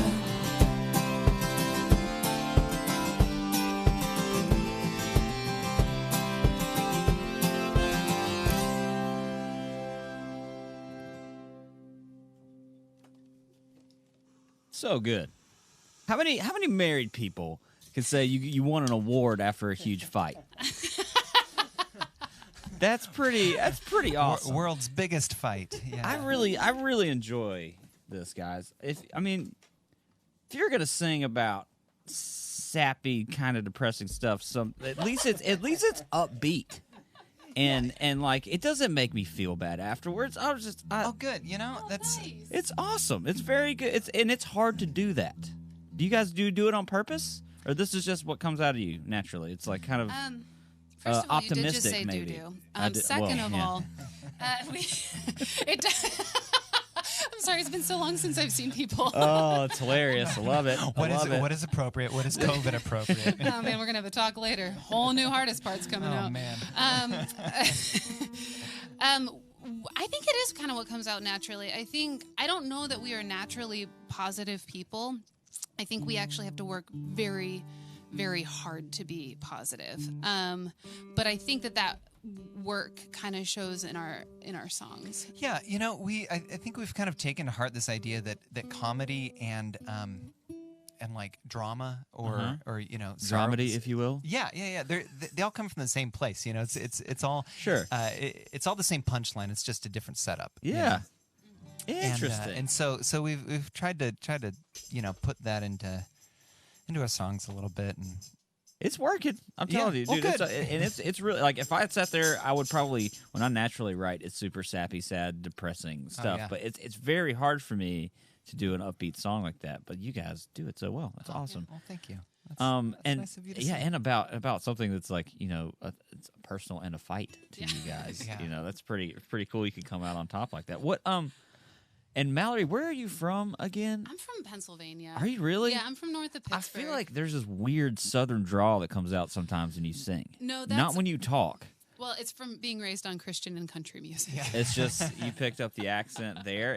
A: So good. How many married people can say you won an award after a huge fight? That's pretty awesome.
D: World's biggest fight. Yeah.
A: I really enjoy this, guys. If you're gonna sing about sappy, kind of depressing stuff, at least it's upbeat. and like it doesn't make me feel bad afterwards.
D: Oh, good. You know, that's
B: Nice.
A: It's awesome. It's very good. It's hard to do that. Do you guys do it on purpose, or this is just what comes out of you naturally? It's like kind of
B: First of all, you did just
A: optimistic,
B: say
A: maybe.
B: doo-doo. Second of all, I'm sorry, it's been so long since I've seen people.
A: Oh, it's hilarious. I love it.
D: what is appropriate? What is COVID appropriate?
B: Oh man, we're gonna have a talk later. Whole new hardest parts coming out.
D: Oh man.
B: I think it is kind of what comes out naturally. I don't know that we are naturally positive people. I think we actually have to work very, very hard to be positive. But I think that work kind of shows in our songs.
D: Yeah, you know, I think we've kind of taken to heart this idea that comedy and like drama or you know
A: Dramedy, if you will.
D: Yeah. They all come from the same place. You know, it's all
A: Sure.
D: It's all the same punchline. It's just a different setup. you
A: Yeah.
D: know?
A: Interesting.
D: And so we've tried to you know put that into our songs a little bit and.
A: It's working. I'm
D: Yeah.
A: telling you,
D: Well,
A: dude.
D: good.
A: It's really like if I had sat there, I would probably when I naturally write, it's super sappy, sad, depressing stuff.
D: yeah.
A: But it's very hard for me to do an upbeat song like that. But you guys do it so well. That's awesome.
D: Well, thank you. That's
A: and
D: nice of you to
A: yeah,
D: say.
A: and about something that's like it's personal and a fight to you guys.
D: Yeah.
A: You know, that's pretty cool. You can come out on top like that. What and Mallory, where are you from again?
B: I'm from Pennsylvania.
A: Are you really?
B: Yeah, I'm from north of
A: I
B: Pittsburgh.
A: feel like there's this weird southern drawl that comes out sometimes when you sing.
B: No,
A: not
B: that's-
A: when you talk.
B: Well, it's from being raised on Christian and country music.
A: It's just you picked up the accent there.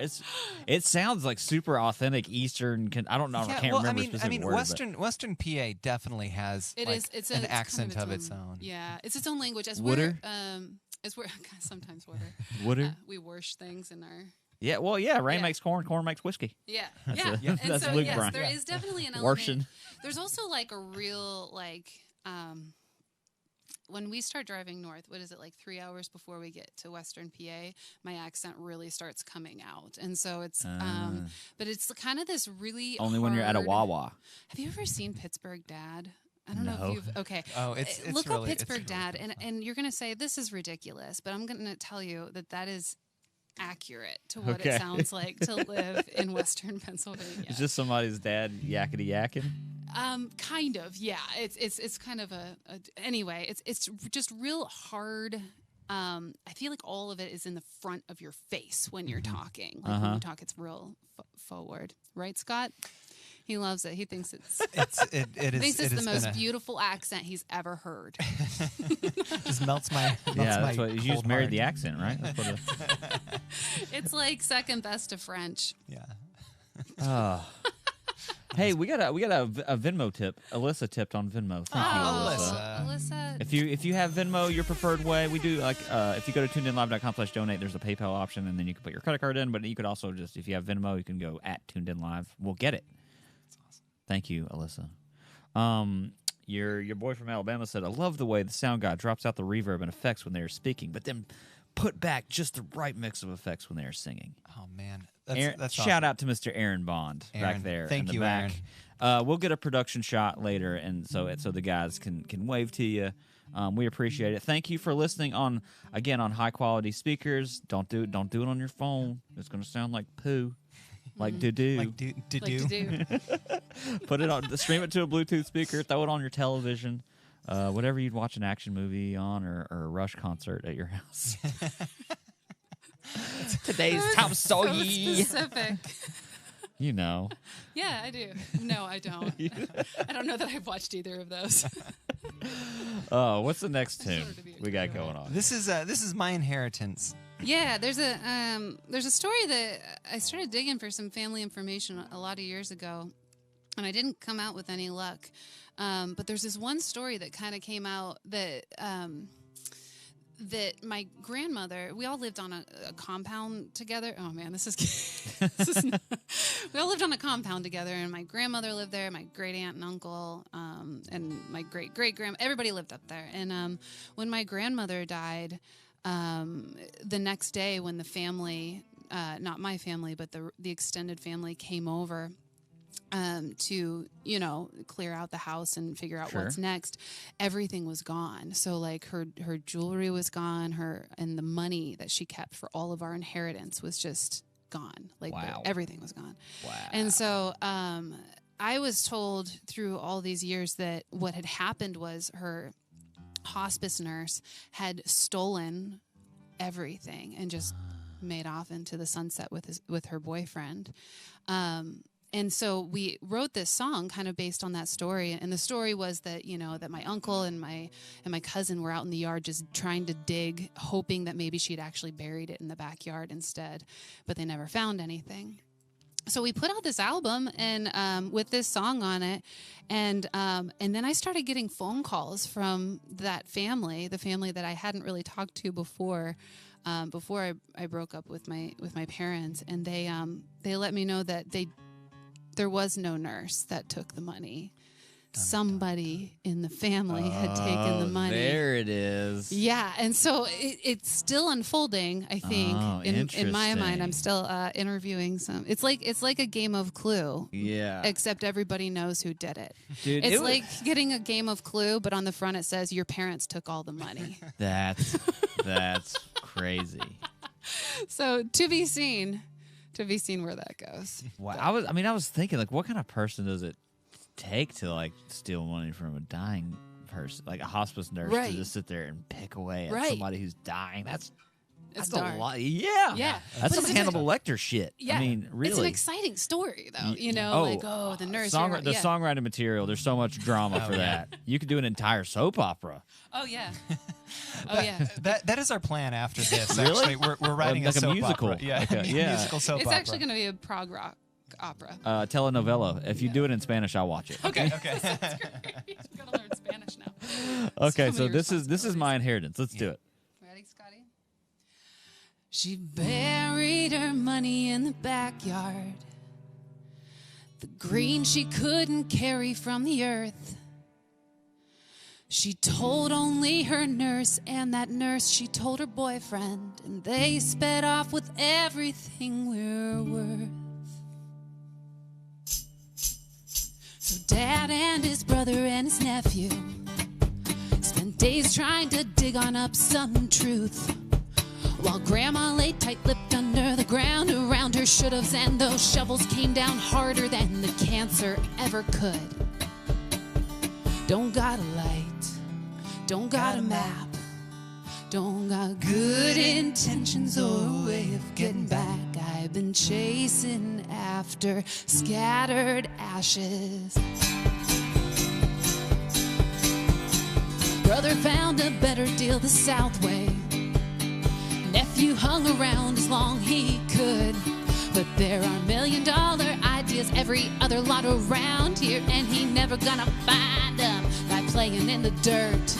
A: It sounds like super authentic Eastern. I don't know. I can't remember a specific word.
D: Western PA definitely has
B: It's
D: an
B: kind
D: accent of its own.
B: Yeah, it's its own language. As
A: Wooder?
B: we're sometimes Wooder.
A: Wooder?
B: We worsh things in our.
A: Yeah, well, yeah. Rain
B: Yeah.
A: makes corn makes whiskey.
B: Yeah,
A: That's
B: yeah.
A: it.
B: And
A: That's
B: so
A: Luke
B: yes,
A: Bryan.
B: there is definitely an
A: Worshin.
B: element. There's also like a real when we start driving north, what is it, like 3 hours before we get to Western PA, my accent really starts coming out. And so it's, but it's kind of this really
A: Only when you're at a
B: hard-
A: Wawa.
B: Have you ever seen Pittsburgh Dad? I don't know
A: No.
B: if you've, okay.
D: Oh, it's
B: Look
D: really,
B: up Pittsburgh
D: it's really
B: Dad, and you're going to say, this is ridiculous, but I'm going to tell you that is accurate to what
A: Okay.
B: it sounds like to live in Western Pennsylvania.
A: Is just somebody's dad yakety yakking?
B: Kind of, yeah. It's kind of anyway. It's just real hard. I feel like all of it is in the front of your face when you're talking. Like when you talk, it's real forward, right, Scott? He loves it. He thinks it is. Thinks it's the most beautiful accent he's ever heard.
D: just melts my
A: Yeah, that's what you
D: cold
A: just married
D: heart.
A: the accent, right? That's what
B: It's like second best to French.
D: Yeah.
A: Hey, we got a Venmo tip. Alyssa tipped on Venmo. Thank you, Alyssa.
B: Alyssa.
A: If you have Venmo, your preferred way, we do like if you go to tunedinlive.com/donate, there's a PayPal option, and then you can put your credit card in. But you could also just if you have Venmo, you can go at tunedinlive. We'll get it. That's awesome. Thank you, Alyssa. Your boy from Alabama said, "I love the way the sound guy drops out the reverb and effects when they are speaking, but then put back just the right mix of effects when they are singing."
D: Oh man, that's
A: Shout
D: awesome.
A: out to Mr. Aaron Bond back
D: Aaron,
A: there.
D: thank
A: in the
D: you,
A: back. We'll get a production shot later, and so the guys can wave to you. We appreciate it. Thank you for listening on high quality speakers. Don't do it on your phone. It's gonna sound like poo, like doo doo.
D: Like do.
B: Like to do.
A: Put it on. Stream it to a Bluetooth speaker. Throw it on your television. Whatever you'd watch an action movie on or a Rush concert at your house. Today's Tom Sawyer.
B: So specific.
A: You know.
B: Yeah, I do. No, I don't. I don't know that I've watched either of those.
A: Oh, what's the next tune
B: Sort of
A: we got going on?
D: This is My Inheritance.
B: Yeah, there's a story that I started digging for some family information a lot of years ago, and I didn't come out with any luck. But there's this one story that kind of came out that my grandmother, we all lived on a compound together. Oh man, this is we all lived on a compound together, and my grandmother lived there, my great aunt and uncle, and my great grandma. Everybody lived up there. And when my grandmother died, the next day when the family, not my family, but the extended family came over, to, clear out the house and figure out
A: Sure.
B: what's next, everything was gone. So like her jewelry was gone, and the money that she kept for all of our inheritance was just gone. Like
A: Wow.
B: everything was gone.
A: Wow.
B: And so I was told through all these years that what had happened was her hospice nurse had stolen everything and just made off into the sunset with her boyfriend. And so we wrote this song kind of based on that story. And the story was that, that my uncle and my cousin were out in the yard just trying to dig, hoping that maybe she'd actually buried it in the backyard instead, but they never found anything. So we put out this album and with this song on it, and then I started getting phone calls from that family, the family that I hadn't really talked to before I broke up with my parents, and they let me know that there was no nurse that took the money. Somebody in the family had taken the money.
A: There it is.
B: Yeah, and so it's still unfolding. I think in my mind, I'm still interviewing some. It's like a game of Clue.
A: Yeah.
B: Except everybody knows who did it.
A: Dude,
B: it's like getting a game of Clue, but on the front it says your parents took all the money.
A: That's crazy.
B: So to be seen where that goes.
A: Wow. I was thinking, like, what kind of person does it take to like steal money from a dying person, like a hospice nurse,
B: Right.
A: to just sit there and pick away at
B: Right.
A: somebody who's dying?
B: It's
A: That's
B: dark.
A: a lot. Yeah.
B: Yeah.
A: That's
B: But
A: some
B: it's
A: Hannibal Lecter shit.
B: Yeah.
A: I mean, really.
B: It's an exciting story, though. The nurse.
A: The songwriting material, there's so much drama for that. You could do an entire soap opera.
B: Oh, yeah. Oh, yeah.
D: That is our plan after this.
A: Really?
D: Actually, we're writing
A: Like a
D: soap
A: musical.
D: opera. Yeah,
A: Okay, yeah.
D: musical soap
B: It's
D: opera.
B: actually going to be a prog rock opera.
A: Telenovela. If you do it in Spanish, I'll watch it.
D: Okay.
B: That's great. I've got to learn Spanish now.
A: Okay,
B: So
A: so
B: many
A: this is my inheritance. Let's do it.
B: Ready, Scotty? She buried her money in the backyard, the green she couldn't carry from the earth. She told only her nurse, and that nurse she told her boyfriend, and they sped off with everything we're worth. So Dad and his brother and his nephew spent days trying to dig on up some truth, while Grandma lay tight-lipped under the ground around her should-haves, and those shovels came down harder than the cancer ever could. Don't got a light, don't got a map, don't got good intentions or a way of getting back. I've been chasing after scattered ashes. Brother found a better deal the South way. Nephew hung around as long he could, but there are $1 million ideas every other lot around here, and he never gonna find them by playing in the dirt.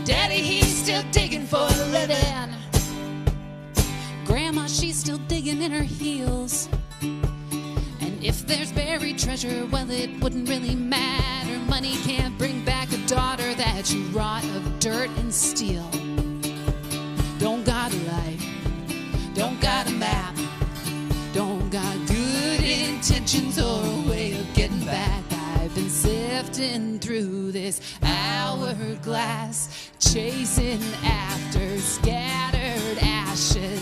B: Daddy, he's still digging for a living. Grandma, she's still digging in her heels. And if there's buried treasure, well, it wouldn't really matter. Money can't bring back a daughter that you wrought of dirt and steel. Don't got a light, don't got a map, don't got good intentions or a way of getting back. I've been sifting through this hourglass, chasing after scattered ashes.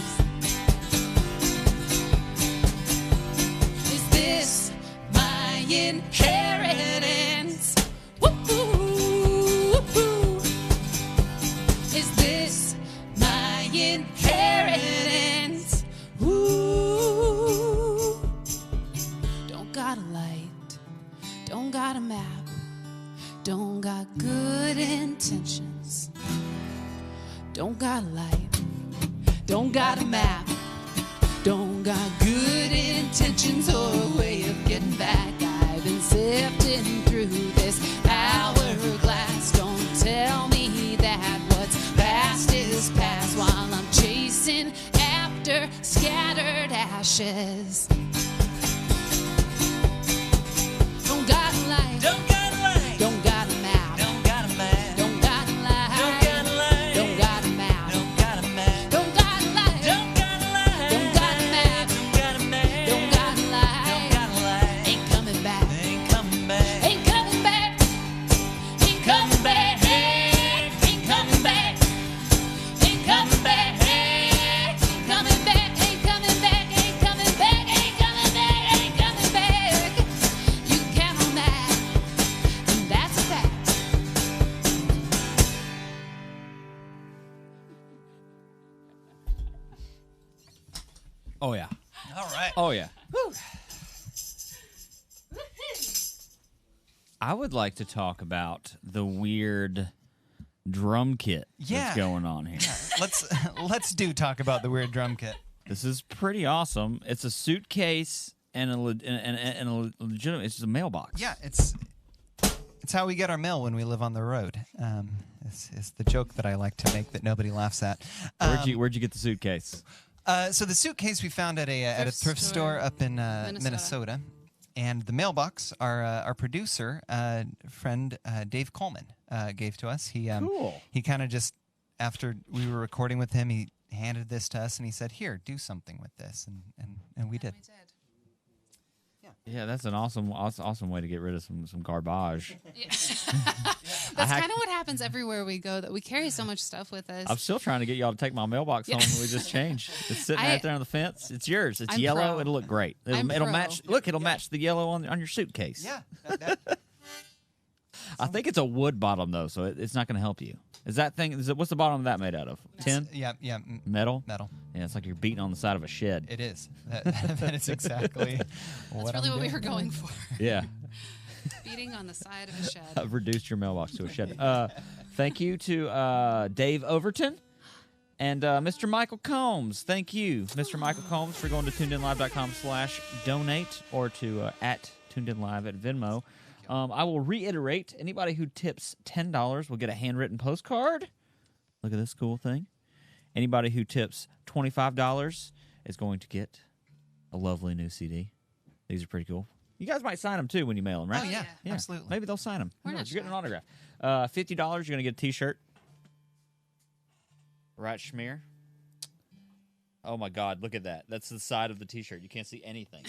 B: Is this my inheritance? Woo-hoo, is this my inheritance? Ooh. Don't got a light, don't got a map, don't got good intentions. Don't got a light, don't got a map, don't got good intentions or a way of getting back. I've been sifting through this hourglass. Don't tell me that what's past is past while I'm chasing after scattered ashes. Don't got a light,
C: Don't got a light.
B: don't got a map,
C: Don't got a map.
B: don't got a light,
C: Don't got a light.
B: don't got a map,
C: Don't got a map.
B: don't got a light,
C: Don't got a light.
B: don't got a map,
C: Don't got a map.
B: don't got a light,
C: Don't got a light.
B: ain't coming back.
E: Oh yeah.
D: All right.
E: Oh yeah.
A: I would like to talk about the weird drum kit that's going on here.
D: Yeah. Let's talk about the weird drum kit.
A: This is pretty awesome. It's a suitcase and a legitimate. It's just a mailbox.
D: Yeah, it's how we get our mail when we live on the road. It's the joke that I like to make that nobody laughs at.
A: Where'd you get the suitcase?
D: So the suitcase we found at a thrift store up in Minnesota, and the mailbox our producer friend Dave Coleman gave to us.
A: Cool.
D: He kind of just after we were recording with him, he handed this to us and he said, "Here, do something with this," and we did.
A: Yeah, that's an awesome way to get rid of some garbage.
B: Yeah. That's kind of what happens everywhere we go. That we carry so much stuff with us.
A: I'm still trying to get y'all to take my mailbox home. We just changed. It's sitting right there on the fence. It's yours. It's
B: I'm
A: yellow.
B: pro.
A: It'll look great. It'll
B: pro.
A: match. Look, it'll match the yellow on your suitcase.
D: Yeah.
A: I think it's a wood bottom though, so it's not going to help you. Is that thing? What's the bottom of that made out of? Tin?
D: Yeah.
A: Metal.
D: Metal.
A: Yeah, it's like you're beating on the side of a shed.
D: It is. That is exactly
B: That's really what we were going for.
A: Yeah.
B: Beating on the side of a shed.
A: I've reduced your mailbox to a shed. Thank you to Dave Overton and Mr. Michael Combs. Thank you, Mr. Michael Combs, for going to tunedinlive.com/donate or to @tunedinlive at Venmo. I will reiterate, anybody who tips $10 will get a handwritten postcard. Look at this cool thing. Anybody who tips $25 is going to get a lovely new CD. These are pretty cool. You guys might sign them, too, when you mail them, right?
D: Oh, yeah. Absolutely.
A: Maybe they'll sign them.
B: We're not
A: You're getting an
B: sure.
A: autograph. $50, you're going to get a T-shirt. Right, Schmear? Oh, my God. Look at that. That's the side of the T-shirt. You can't see anything.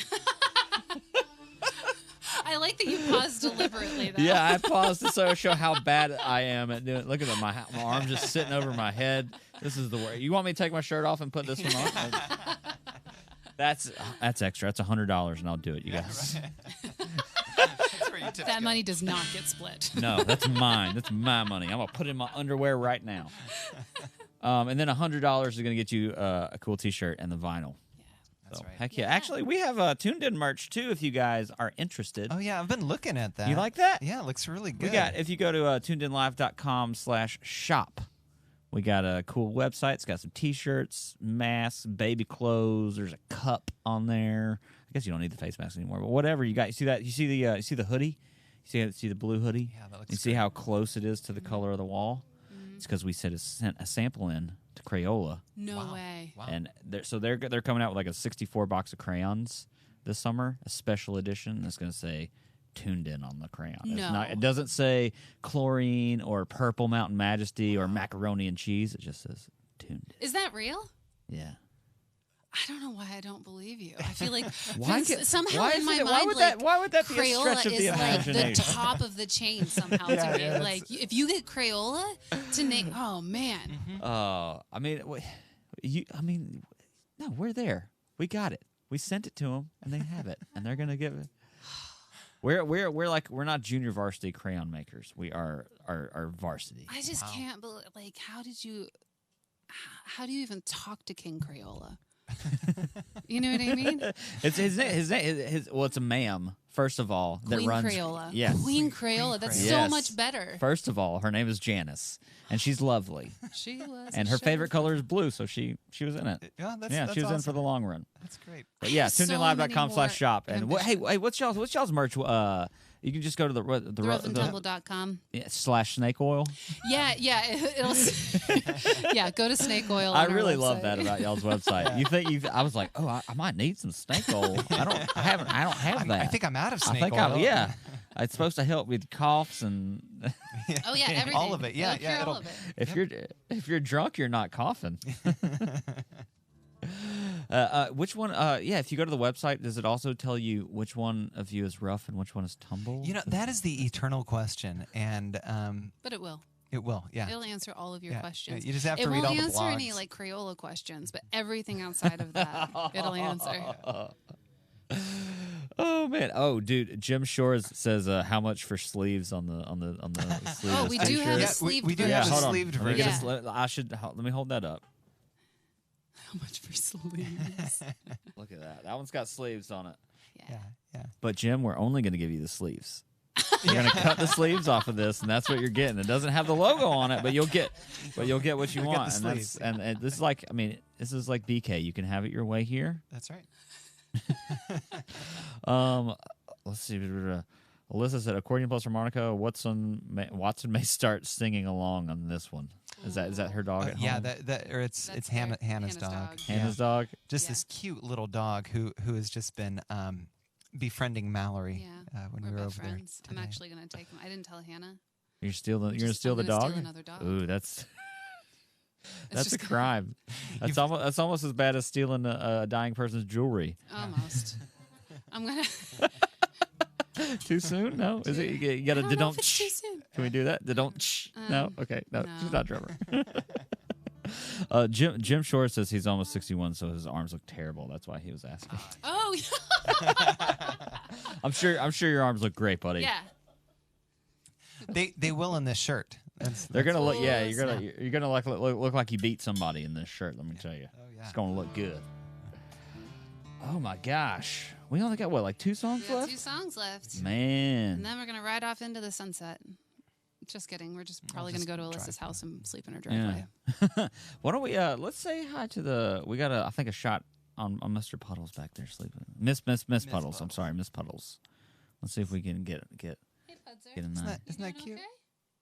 B: I like that you paused deliberately, though.
A: Yeah, I paused to show how bad I am at doing it. Look at that. My arm just sitting over my head. This is the worst. You want me to take my shirt off and put this one on? That's extra. That's $100, and I'll do it, you guys.
D: That's where your tips
B: That
D: go.
B: money does not get split.
A: No, that's mine. That's my money. I'm going to put it in my underwear right now. And then $100 is going to get you a cool T-shirt and the vinyl.
D: That's
A: So,
D: right.
A: heck yeah.
B: Yeah.
A: Actually, we have Tuned In merch, too, if you guys are interested.
D: Oh yeah, I've been looking at that.
A: You like that?
D: Yeah, it looks really
A: We
D: good.
A: got, if you go to tunedinlive.com/shop, we got a cool website. It's got some T-shirts, masks, baby clothes. There's a cup on there. I guess you don't need the face mask anymore, but whatever you got. You see that? You see the hoodie? You see the blue hoodie?
D: Yeah, that looks
A: You see
D: great.
A: how close it is to the color of the wall? It's because we sent a sample in to Crayola,
B: No way.
D: Wow.
A: and they're coming out with like a 64 box of crayons this summer, a special edition. That's going to say Tuned In on the crayon.
B: No.
A: It doesn't say chlorine or purple Mountain Majesty or macaroni and cheese. It just says Tuned In.
B: Is that real?
A: Yeah.
B: I don't know why I don't believe you. I feel like
A: Why
B: somehow
A: is
B: in my
A: it-
B: mind,
A: why would that be a
B: Crayola
A: stretch of
B: is
A: the
B: like the
A: imagination?
B: top of the chain somehow
D: Yeah,
B: to me.
D: yeah,
B: Like if you get Crayola to name, oh man,
A: I mean, no, we're there. We got it. We sent it to them, and they have it, and they're gonna give it. We're not junior varsity crayon makers. We are varsity.
B: I just can't believe. Like, how do you even talk to King Crayola? You know what I mean?
A: It's his name. Well, it's a ma'am. First of all, that
B: Queen
A: runs.
B: Crayola.
A: Yes.
B: Queen Crayola. That's
A: Crayola.
B: so
A: Yes.
B: much better.
A: First of all, her name is Janice, and she's lovely.
B: She was.
A: And her favorite color is blue, so she was in it.
D: Yeah, that's
A: She was
D: awesome.
A: in for the long run.
D: That's great.
A: But yeah,
B: So
A: tunedinlive.com/shop.
B: many
A: And
B: more
A: hey, what's y'all's merch? You can just go to the
B: TheRosenTumble.com.
A: /snake oil.
B: Yeah, it'll. Yeah, go to Snake Oil.
A: I
B: on our
A: really love
B: website.
A: that about y'all's website. I was like, oh, I might need some snake oil. I don't have that.
D: I think I'm out of
A: I
D: snake
A: think
D: oil.
A: yeah. It's supposed to help with coughs and
B: Oh yeah, everything.
D: All of it. Yeah,
B: It'll cure all of it.
A: if you're drunk, you're not coughing. Which one? If you go to the website, does it also tell you which one of you is rough and which one is tumble?
D: You know, that is the eternal question, and
B: But it will.
D: it will. Yeah.
B: It'll answer all of your
D: Yeah,
B: questions.
D: yeah, you just have to
B: it
D: read
B: won't
D: all the
B: answer any
D: blogs.
B: like Crayola questions, but everything outside of that, it'll answer.
A: Oh man! Oh dude, Jim Shores says how much for sleeves on the sleeves.
B: Oh, we do have a
D: Yeah,
B: sleeved
D: we do
B: version.
D: have a
A: hold on.
D: sleeved
A: Let me
D: version.
A: let me hold that up.
B: How much for sleeves?
A: Look at that. That one's got sleeves on it.
D: Yeah, yeah.
A: But Jim, we're only going to give you the sleeves. You're going to cut the sleeves off of this, and that's what you're getting. It doesn't have the logo on it, but you'll get what you
D: You'll
A: want.
D: get the sleeves.
A: And this is like, I mean, this is like BK. You can have it your way here.
D: That's right.
A: Let's see. Alyssa said, according to Plus Harmonica, Watson may start singing along on this one. Is that her dog at
D: Yeah,
A: home?
D: it's Hannah's dog.
A: Hannah's dog.
D: Just this cute little dog who has just been befriending Mallory when we were over
B: friends.
D: there.
B: I'm actually going to take him. I didn't tell Hannah.
A: You're going to steal the
B: I'm gonna
A: dog?
B: steal another dog.
A: Ooh, that's a
B: just-
A: crime. That's almost as bad as stealing a dying person's jewelry.
B: Almost. I'm going to...
A: Too soon? No. Is it? You got to
B: I don't know if it's too soon.
A: Can we do that? Don't. No. Okay. No,
B: no.
A: she's not drummer. Jim Shore says he's almost 61, so his arms look terrible. That's why he was asking.
B: Oh,
A: I'm sure your arms look great, buddy.
B: yeah.
D: They will in this shirt.
A: They're gonna look.
B: cool.
A: Yeah, you're gonna look like you beat somebody in this shirt. Let me tell you.
D: Oh, yeah.
A: It's gonna look good. Oh my gosh, we only got what, like 2 songs
B: We got
A: left?
B: 2 songs left. And
A: Man.
B: then we're going to ride off into the sunset. Just kidding. We're just probably going to
D: just
B: go to
D: drive
B: Alyssa's house and sleep in her
A: Yeah.
B: driveway.
A: Why don't we let's say hi to we got I think a shot on Mr. Puddles back there sleeping. Miss Puddles.
D: Puddles.
A: I'm sorry, Miss Puddles. Let's see if we can get
B: Hey, Pudzer.
A: in
D: Isn't
A: there.
D: that
B: You
D: cute?
B: doing okay?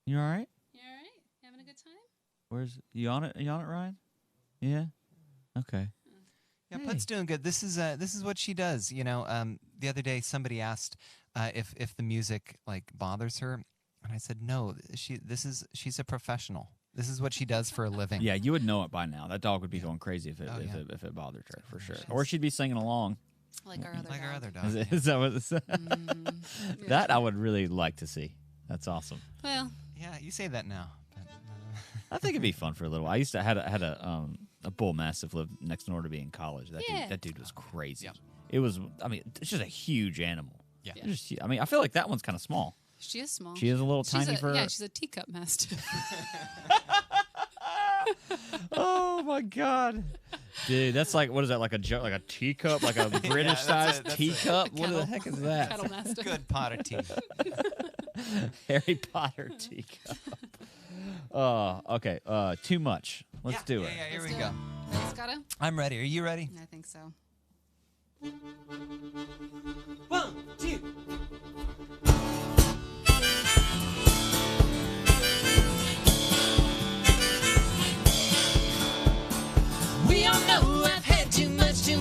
A: You all right?
B: You all right? You having a good time?
A: Where's you on it? You on it, Ryan? Yeah. Okay.
D: Yeah,
A: Hey.
D: Put's doing good. This is what she does. You know, the other day somebody asked if the music like bothers her, and I said no. She's a professional. This is what she does for a living.
A: Yeah, you would know it by now. That dog would be going crazy if it bothered her for sure, or she'd be singing along.
B: Like our other
D: like
B: dog.
D: our other dog.
A: Is that what it's?
B: Yeah.
A: That I would really like to see. That's awesome.
B: Well,
D: Yeah, you say that now. But,
A: I think it'd be fun for a little while. I used to had a bull mastiff live next door to me in college. That dude was crazy.
D: Yep.
A: It was. I mean, it's just a huge animal.
D: Yeah.
A: It's just, I mean, I feel like that one's kind of small.
B: she is small.
A: She is a little
B: She's
A: tiny for.
B: Yeah, she's a teacup mastiff.
A: Oh my god, dude, that's like, what is that? Like a like a teacup, like a British sized
D: that's it.
A: teacup. What the heck is that?
B: Cattle mastiff.
D: good pot of tea.
A: Harry Potter teacup. Oh, okay. Too much. Let's do it.
D: Yeah, here
B: Let's
D: we
B: do
D: go.
B: it. Thanks, Scotto.
D: I'm ready. Are you ready?
B: I think so.
D: 1, 2.
C: We all know I've had too much to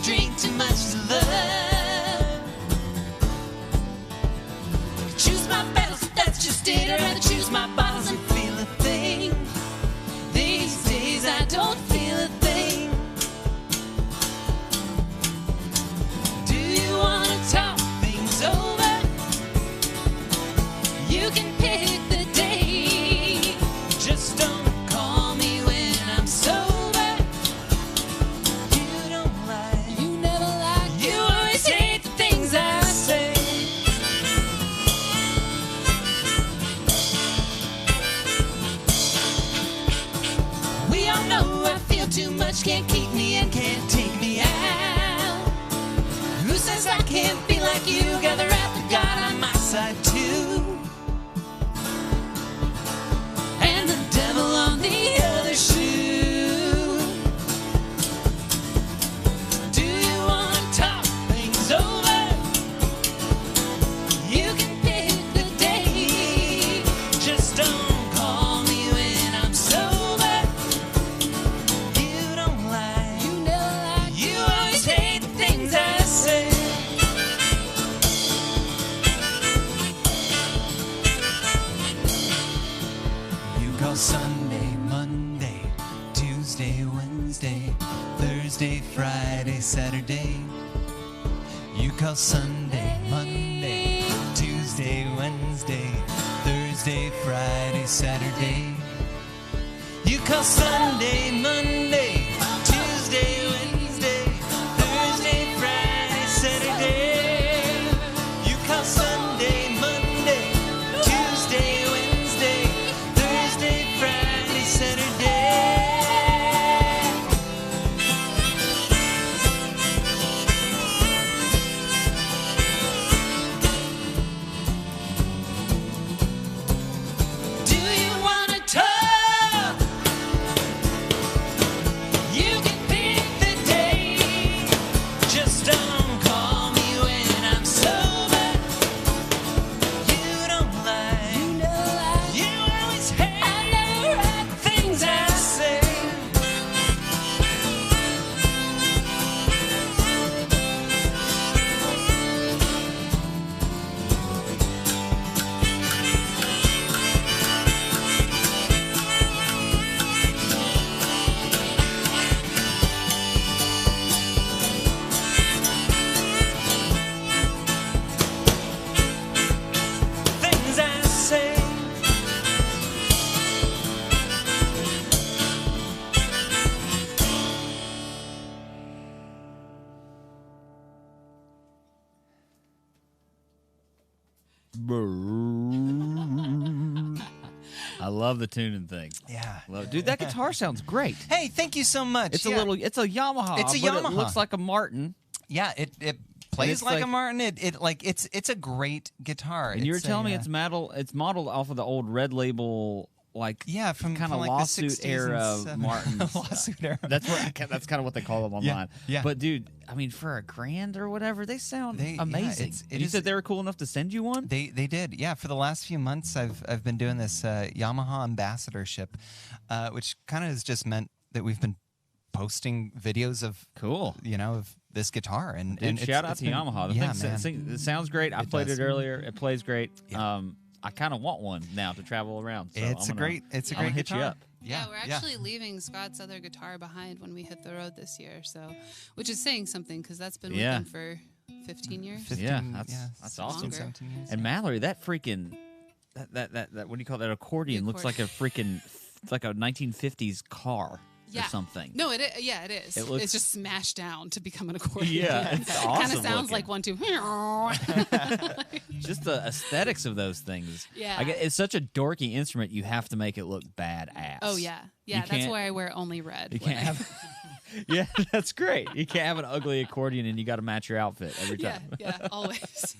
C: drink, too much to love. Choose my battles, that's just it. I'd rather choose my bottles and feel a thing. These days I don't feel a thing. Do you wanna talk things over? You can pick the day. Just don't call me when I'm sober. You don't lie.
B: You never liked
C: You always hate the things I say. We all know I feel too much, can't keep me in, can't take me out. Who says I can't be like you? Got the wrath of God on my side too. And the devil on the other shoe. Do you want to talk things over? You can pick the day. Just don't call me when I'm sober. You don't lie.
B: You never liked
C: You always hate the things I say. You call Sunday, Monday, Tuesday, Wednesday, Thursday, Friday, Saturday. You call Sunday, Monday, Tuesday, Wednesday, Thursday, Friday, Saturday. You call Sunday, Monday, Tuesday, Wednesday, Thursday, Friday, Saturday. You call Sunday, Monday, Tuesday, Wednesday, Thursday, Friday, Saturday.
A: I love the tuning thing.
D: Yeah.
A: Dude, that guitar sounds great.
D: Hey, thank you so much.
A: It's a Yamaha.
D: It's a
A: but
D: Yamaha.
A: It looks like a Martin.
D: Yeah, it plays
A: it's
D: like a
A: like-
D: Martin. It's a great guitar.
A: And you were
D: It's
A: telling me
D: a,
A: it's modeled off of the old Red Label, like
D: yeah, from
A: kind of
D: like
A: lawsuit
D: the 60s
A: era
D: and 70s.
A: Martins.
D: Lawsuit era.
A: That's kind of what they call them online.
D: Yeah.
A: But dude, I mean, for $1,000 or whatever, they sound amazing.
D: it
A: You
D: is-
A: said they were cool enough to send you one.
D: They did, yeah. For the last few months, I've been doing this Yamaha ambassadorship, which kind of has just meant that we've been posting videos of
A: Cool.
D: of this guitar and
A: Dude,
D: and
A: shout out to
D: been-
A: Yamaha. The
D: Yeah,
A: thing,
D: man.
A: it sounds great. I played
D: does.
A: it earlier. It plays great.
D: Yeah.
A: I kind of want one now to travel around. So
D: It's
A: I'm
D: a
A: gonna-
D: great
A: I'm gonna hit
D: guitar.
A: you up.
B: Yeah, we're actually leaving Scott's other guitar behind when we hit the road this year. So, which is saying something because that's been with
A: Yeah.
B: him for 15 years.
D: 15,
A: Yeah, that's
D: 16,
A: awesome.
D: 17 years.
A: And Mallory, that freaking that what do you call that accordion? Looks like a freaking like a 1950s car
B: Yeah.
A: or something.
B: No, it is.
A: It looks-
B: It's just smashed down to become an accordion.
A: Yeah, it's
B: Kind
A: awesome
B: of sounds
A: looking.
B: like 1, 2.
A: Just the aesthetics of those things.
B: Yeah.
A: I get, it's such a dorky instrument. You have to make it look badass.
B: Oh yeah,
A: You
B: yeah. That's
A: can't-
B: why I wear only red.
A: You can't have. Yeah, that's great. You can't have an ugly accordion, and you got to match your outfit every
B: Yeah,
A: time.
B: yeah, always.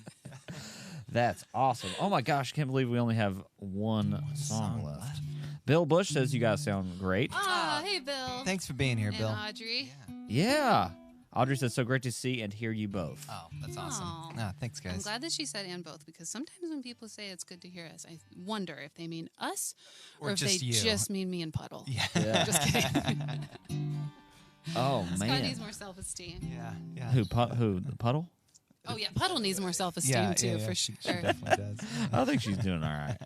A: That's awesome. Oh my gosh, I can't believe we only have one song left. Bill Bush says you guys sound great.
B: Oh, hey, Bill.
D: Thanks for being here,
B: and
D: Bill.
B: Audrey.
A: Yeah. Audrey says, so great to see and hear you both.
D: Oh, that's awesome.
B: Aw.
D: Ah, thanks, guys.
B: I'm glad that she said and both because sometimes when people say it's good to hear us, I wonder if they mean us
D: Or
B: or if they
D: just you.
B: just mean me and Puddle.
D: Yeah.
B: Just kidding.
A: Oh,
B: Scott
A: man.
B: needs more self-esteem.
D: Yeah.
A: Who, the Puddle?
B: Oh yeah, Puddle needs more self-esteem
D: Yeah,
B: too,
D: yeah,
B: for
D: she
B: sure.
D: definitely does.
A: I think she's doing all right.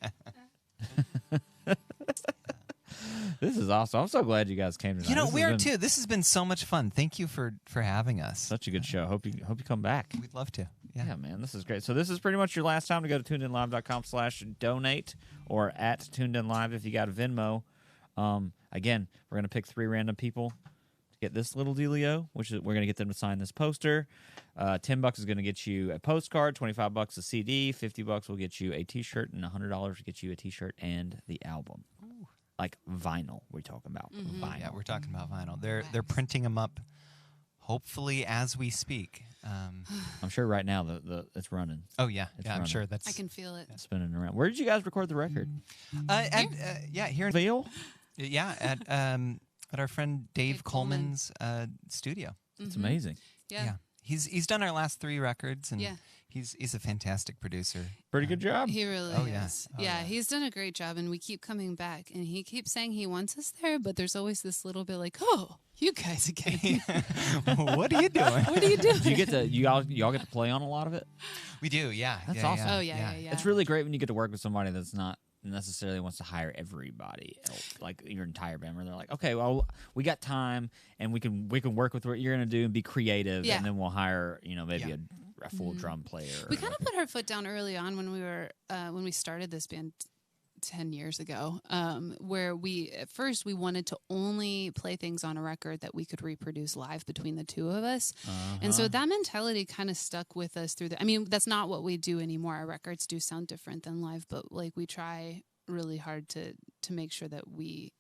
A: This is awesome. I'm so glad you guys came tonight.
D: You know,
A: This
D: we
A: has
D: are
A: been
D: too. This has been so much fun. Thank you for having us.
A: Such a good show. Hope you come back.
D: We'd love to.
A: Yeah, man, this is great. So this is pretty much your last time to go to tunedinlive.com/donate or at tunedinlive if you got a Venmo. Again, we're going to pick 3 random people to get this little dealio, which is we're going to get them to sign this poster. $10 is going to get you a postcard, $25 a CD, $50 will get you a T-shirt, and $100 will get you a T-shirt and the album. Like vinyl, we're talking about. Vinyl.
D: Yeah, we're talking about vinyl. They're printing them up, hopefully as we speak.
A: I'm sure right now the it's running,
D: Oh yeah,
A: It's
D: yeah. I'm
A: running.
D: sure that's.
B: I can feel it.
A: spinning around. Where did you guys record the record?
D: Yeah, here. in-
A: Veal?
D: Yeah, at our friend Dave
B: Dave Coleman.
D: Coleman's studio.
A: It's amazing.
B: Yeah.
D: He's done our last 3 records, and
B: Yeah.
D: he's a fantastic producer.
A: Pretty good job.
B: He really
D: Oh, yeah.
B: is.
D: Oh,
B: yeah,
D: yeah.
B: he's done a great job, and we keep coming back. And he keeps saying he wants us there, but there's always this little bit like, "Oh, you guys again?
D: What are you doing?
B: What are you doing?"
A: Do you get to y'all get to play on a lot of it?
D: We do, yeah.
A: That's
D: yeah,
A: awesome.
D: Yeah,
B: Oh yeah.
A: It's really great when you get to work with somebody that's not necessarily wants to hire everybody else, like your entire band. Where they're like, okay, well, we got time and we can work with what you're gonna do and be creative,
B: Yeah.
A: and then we'll hire maybe
D: Yeah.
A: a full drum player.
B: We
A: or
B: kind of
A: like
B: put our foot down early on when we were when we started this band 10 years ago, where at first we wanted to only play things on a record that we could reproduce live between the two of us. And so that mentality kind of stuck with us through I mean, that's not what we do anymore. Our records do sound different than live, but like we try really hard to make sure that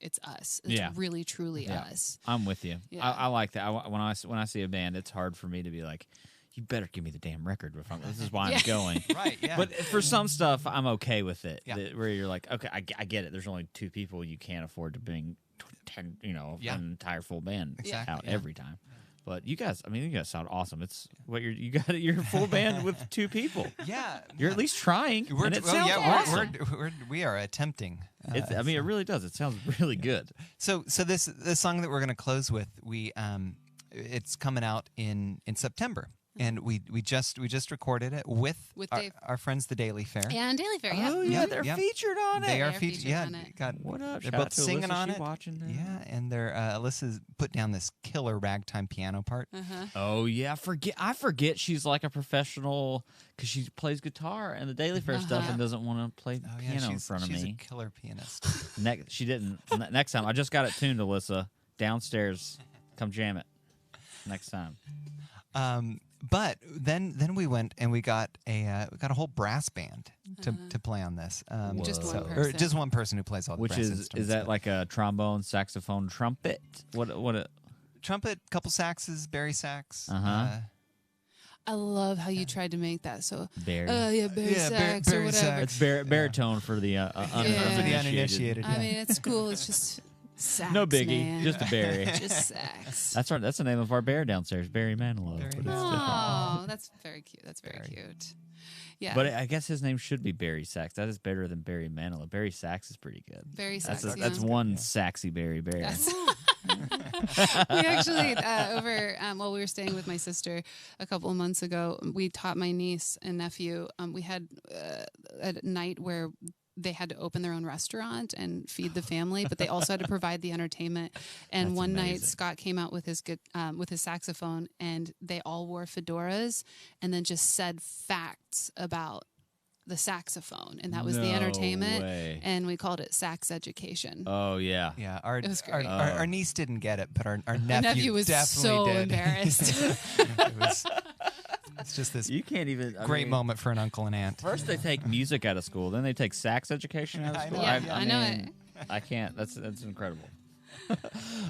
B: it's us. It's
A: Yeah.
B: really truly
A: Yeah.
B: us.
A: I'm with you.
B: Yeah.
A: I like that. When I see a band, it's hard for me to be like, you better give me the damn record. This is why I'm going.
D: Right, yeah.
A: But for some stuff, I'm okay with it.
D: Yeah.
A: Where you're like, okay, I get it. There's only 2 people. You can't afford to bring 10,
D: Yeah.
A: an entire full band
D: Exactly,
A: out
D: yeah.
A: every time. But you guys sound awesome. It's what you're a full band with 2 people.
D: yeah.
A: You're at least trying. and it sounds
D: yeah,
A: awesome.
D: we are attempting.
A: It really does. It sounds really good.
D: So this song that we're gonna close with, it's coming out in September, and we just recorded it with
B: Dave.
D: our friends the Daily Fair.
B: And Daily Fair, yeah.
A: Oh yeah,
D: Yep,
A: they're
D: yep.
A: featured on it.
D: They are
B: They're
D: featured.
B: featured
D: Yeah,
B: on it.
D: got
A: What up?
D: They're
A: Shout out
D: both
A: to
D: singing
A: Alyssa.
D: on
A: She
D: it.
A: watching now.
D: Yeah, and Alyssa's put down this killer ragtime piano part.
A: Oh yeah, I forget she's like a professional because she plays guitar and the Daily Fair stuff and doesn't want to play
D: Oh yeah,
A: piano in
D: she's
A: front of
D: a
A: me.
D: killer pianist.
A: She didn't. Next time, I just got it tuned, Alyssa. Downstairs, come jam it. Next time.
D: But then we went and we got a whole brass band to play on this.
B: Just one
D: or
B: person.
D: just one person who plays all the
A: Which
D: brass
A: is
D: instruments.
A: that
D: but
A: like a trombone, saxophone, trumpet? What?
D: trumpet, couple saxes, Barry sax.
B: I love how you tried to make that so.
A: Barry.
B: Yeah, Barry
D: Yeah,
B: sax or
D: Barry
B: whatever.
A: It's baritone for the
D: for the uninitiated.
B: I mean, it's cool. It's just sax.
A: No biggie,
B: man.
A: just a Barry.
B: Just sax.
A: That's right. That's the name of our bear downstairs, Barry Manilow.
D: Barry
A: But it's
B: Oh, that's very cute. That's very cute. Yeah.
A: But I guess his name should be Barry Sax. That is better than Barry Manilow. Barry Sax is pretty good.
B: Barry
A: That's
B: Sax,
A: that's
B: yeah.
A: one saxy Barry Bear.
B: We actually while we were staying with my sister a couple of months ago, we taught my niece and nephew. We had a night where they had to open their own restaurant and feed the family, but they also had to provide the entertainment. And
A: That's
B: one night,
A: amazing.
B: Scott came out with his saxophone, and they all wore fedoras, and then just said facts about the saxophone, and that was the
A: No
B: entertainment.
A: way.
B: And we called it sax education.
A: Oh yeah.
D: Yeah, our,
B: was
D: our,
B: great.
D: our niece didn't get it, but our
B: My
D: nephew,
B: nephew was
D: definitely
B: so
D: did.
B: embarrassed.
D: It's just this
A: You can't even. I
D: great
A: mean,
D: moment for an uncle and aunt.
A: First they take music out of school, then they take sax education out of
D: I
A: school.
D: know.
B: Yeah, I know
A: mean, I can't. That's incredible.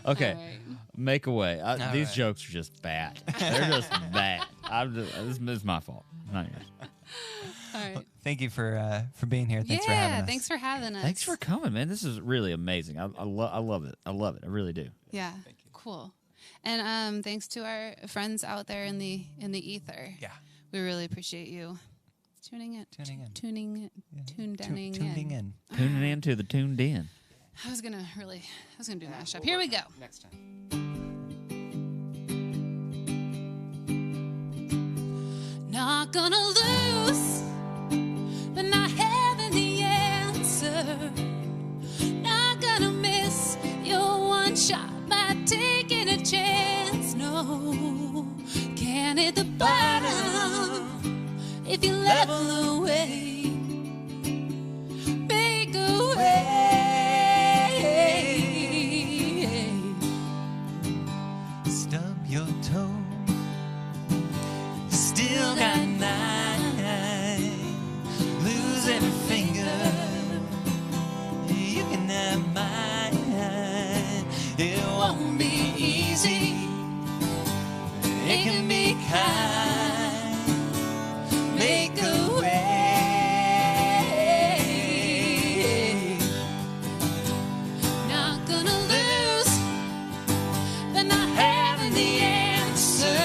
A: Okay,
B: All right.
A: make away. These
D: right.
A: jokes are just bad. They're just bad. This is my fault, not yours.
B: All right.
D: Thank you for being here. Thanks for having us.
B: Thanks for having us.
A: Thanks for coming, man. This is really amazing. I love it. I love it. I really do.
B: Yeah. Cool. And thanks to our friends out there in the ether.
D: Yeah.
B: We really appreciate you tuning in.
D: Tuning in.
B: Tuning in.
D: Tuning in.
A: Tuning in to the Tuned In.
B: I was gonna do a mashup. Here we go.
D: Next time.
B: Not gonna lose, but not having the answer. Not gonna miss your one shot by taking a chance. No, can't hit the bottom if you level away. Make a way.
D: Stub your toe. Still got 9. Lose every finger. You can have mine. It won't be easy. It can be kind. Make a way.
B: Not gonna lose, but not having the answer.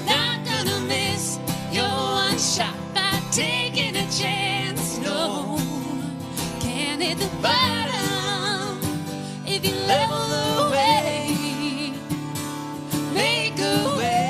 B: Not gonna miss your one shot by taking a chance. No, can't hit the bottom if you level away. Make a way.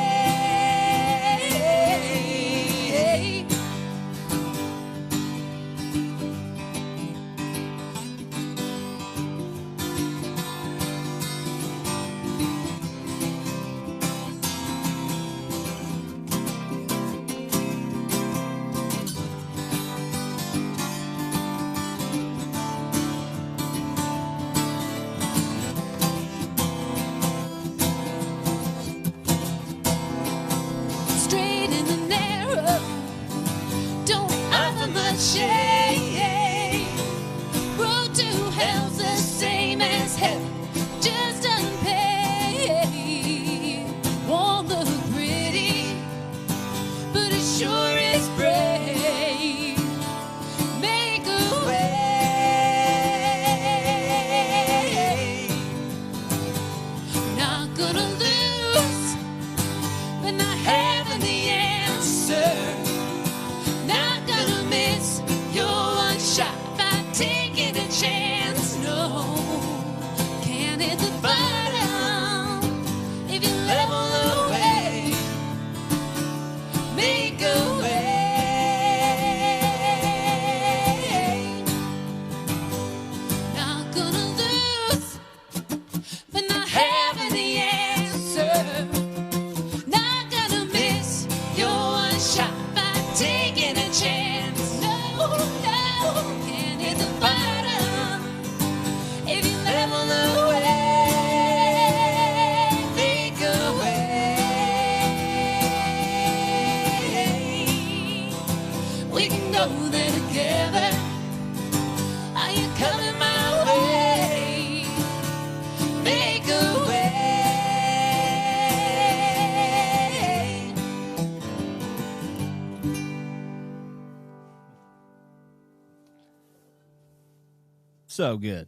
A: So good.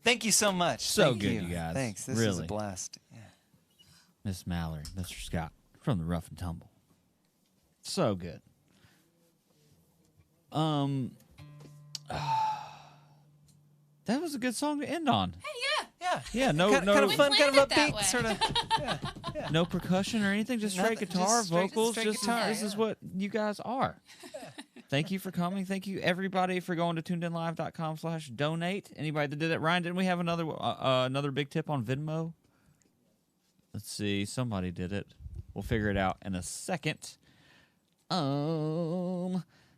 D: Thank you so much.
A: So
D: Thank
A: good, you guys.
D: Thanks. This is a
A: Really.
D: blast. Yeah.
A: Miss Mallory, Mr. Scott from the Rough and Tumble. So good. That was a good song to end on.
D: Yeah.
A: Yeah, no,
D: Kind of fun,
B: We
D: kind
B: planned
D: of
B: it that
D: upbeat,
B: way.
D: sort of.
A: no percussion or anything, just straight
D: Nothing,
A: guitar,
D: just straight-
A: vocals.
D: straight
A: Just
D: guitar,
A: this is
D: yeah.
A: what you guys are. Thank you for coming. Thank you everybody for going to tunedinlive.com/donate. Anybody that did it, Ryan? Didn't we have another big tip on Venmo? Let's see, somebody did it. We'll figure it out in a second. Let's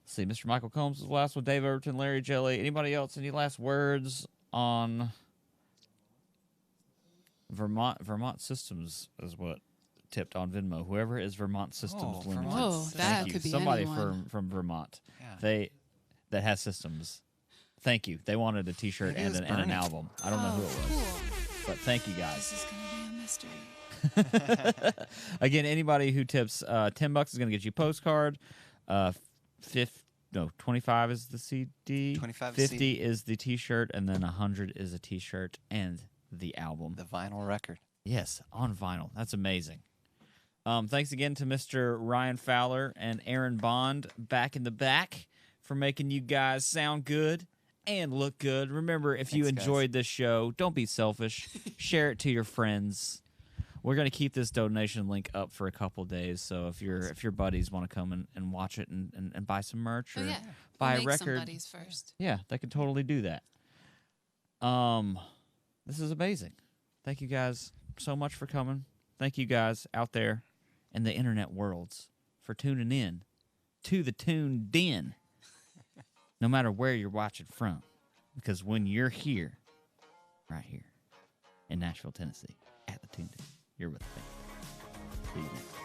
A: see, Mr. Michael Combs was the last one. Dave Overton, Larry Jelly. Anybody else? Any last words on Vermont? Vermont Systems is what tipped on Venmo. Whoever is Vermont Systems Limited.
D: Vermont
B: Whoa,
D: Systems.
B: that
A: Thank you.
B: could be
A: Somebody
B: anyone.
A: from Vermont.
D: Yeah.
A: That has systems. Thank you. They wanted a T-shirt
D: Maybe it
A: and
D: was
A: an
D: Bernie.
A: album. I don't know who it was,
B: Cool.
A: but thank you guys.
B: This is going to be a mystery.
A: Again, anybody who tips $10 is going to get you a postcard. 25 is the CD.
D: 25 is
A: 50
D: CD.
A: is the T-shirt, and then 100 is a T-shirt and the album.
D: The vinyl record.
A: Yes, on vinyl. That's amazing. Thanks again to Mr. Ryan Fowler and Aaron Bond back in the back for making you guys sound good and look good. Remember, if you
D: Thanks, guys.
A: enjoyed this show, don't be selfish. Share it to your friends. We're going to keep this donation link up for a couple days, so if your buddies want to come and watch it and buy some merch or
B: Oh, yeah.
A: buy
B: We'll
A: a
B: make some
A: record,
B: buddies first.
A: yeah, they can totally do that. This is amazing. Thank you guys so much for coming. Thank you guys out there in the internet worlds for tuning in to the Tuned In, no matter where you're watching from, because when you're here, right here in Nashville, Tennessee, at the Tuned In, you're with me. See you next.